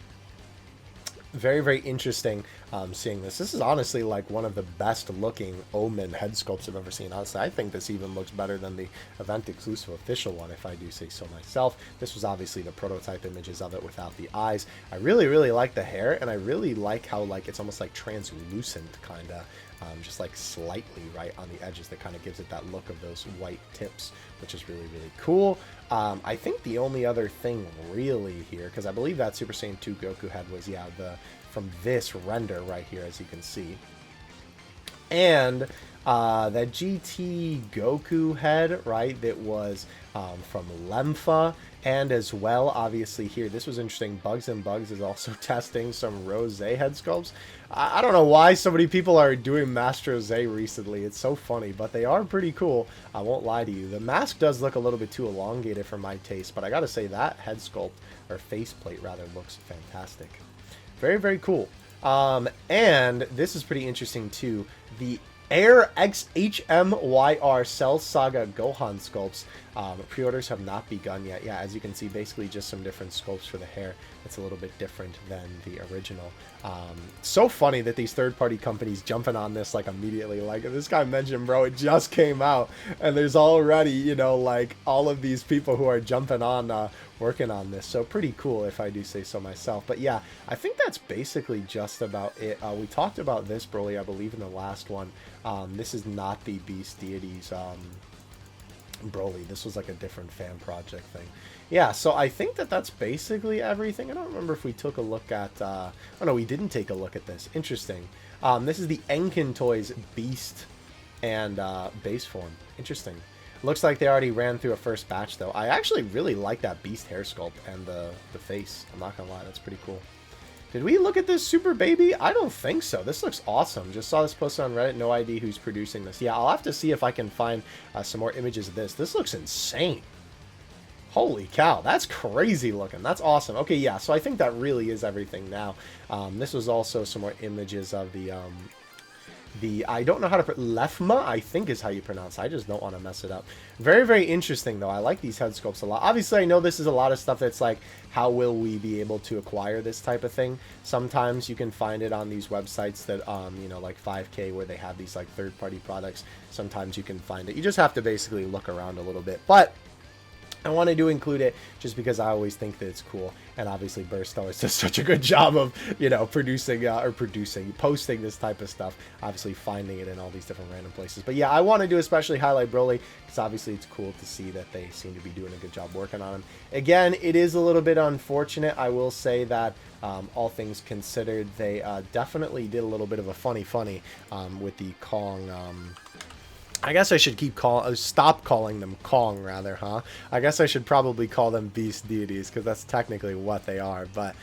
Very, very interesting seeing this. This is honestly like one of the best looking Omen head sculpts I've ever seen. Honestly, I think this even looks better than the event exclusive official one, if I do say so myself. This was obviously the prototype images of it without the eyes. I really, really like the hair, and I really like how like it's almost like translucent kind of. Just like slightly right on the edges, that kind of gives it that look of those white tips, which is really, really cool. I think the only other thing really here, because I believe that Super Saiyan 2 Goku head was, yeah, from this render right here, as you can see. And that GT Goku head, right, that was from Lemfa. And as well, obviously here, this was interesting, Bugs and Bugs is also testing some Rose head sculpts. I don't know why so many people are doing Master Rose recently. It's so funny, but they are pretty cool. I won't lie to you. The mask does look a little bit too elongated for my taste, but I gotta say that head sculpt, or faceplate rather, looks fantastic. Very, very cool. And this is pretty interesting too. The Air XHMYR Cell Saga Gohan sculpts. Pre-orders have not begun yet. Yeah, as you can see, basically just some different sculpts for the hair. It's a little bit different than the original. So funny that these third-party companies jumping on this like immediately. Like this guy mentioned, bro, it just came out, and there's already, you know, like all of these people who are jumping on working on this. So pretty cool, if I do say so myself. But yeah, I think that's basically just about it. We talked about this, Broly, I believe, in the last one. This is not the Beast Deities Broly. This was like a different fan project thing. Yeah, so I think that that's basically everything. I don't remember if we took a look at... oh, no, we didn't take a look at this. Interesting. This is the Enkin Toys Beast and base form. Interesting. Looks like they already ran through a first batch, though. I actually really like that Beast hair sculpt and the face. I'm not gonna lie, that's pretty cool. Did we look at this Super Baby? I don't think so. This looks awesome. Just saw this posted on Reddit. No idea who's producing this. Yeah, I'll have to see if I can find some more images of this. This looks insane. Holy cow, that's crazy looking. That's awesome. Okay, yeah, so I think that really is everything now. This was also some more images of the I don't know how to Lefma, I think is how you pronounce it. I just don't want to mess it up. Very, very interesting, though. I like these head sculpts a lot. Obviously, I know this is a lot of stuff that's like, how will we be able to acquire this type of thing? Sometimes you can find it on these websites that, you know, like 5K, where they have these like third-party products. Sometimes you can find it. You just have to basically look around a little bit. But I wanted to include it just because I always think that it's cool, and obviously Burst always does such a good job of, you know, posting this type of stuff, obviously finding it in all these different random places. But yeah, I wanted to especially highlight Broly because obviously it's cool to see that they seem to be doing a good job working on him. Again, it is a little bit unfortunate. I will say that all things considered, they definitely did a little bit of a funny with the Kong. I guess I should stop calling them Kong, rather, huh? I guess I should probably call them Beast Deities, because that's technically what they are. But,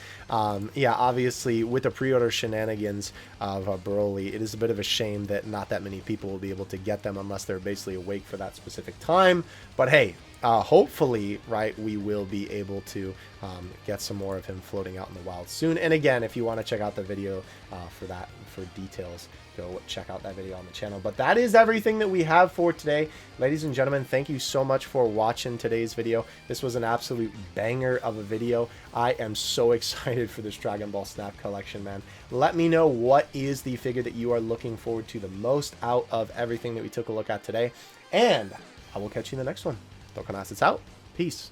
yeah, obviously, with the pre-order shenanigans of Broly, it is a bit of a shame that not that many people will be able to get them unless they're basically awake for that specific time. But, hey, hopefully, right, we will be able to get some more of him floating out in the wild soon. And again, if you want to check out the video for details, go check out that video on the channel. But that is everything that we have for today. Ladies and gentlemen, thank you so much for watching today's video. This was an absolute banger of a video. I am so excited for this Dragon Ball Snap collection, man. Let me know what is the figure that you are looking forward to the most out of everything that we took a look at today. And I will catch you in the next one. Dokkan Assets out. Peace.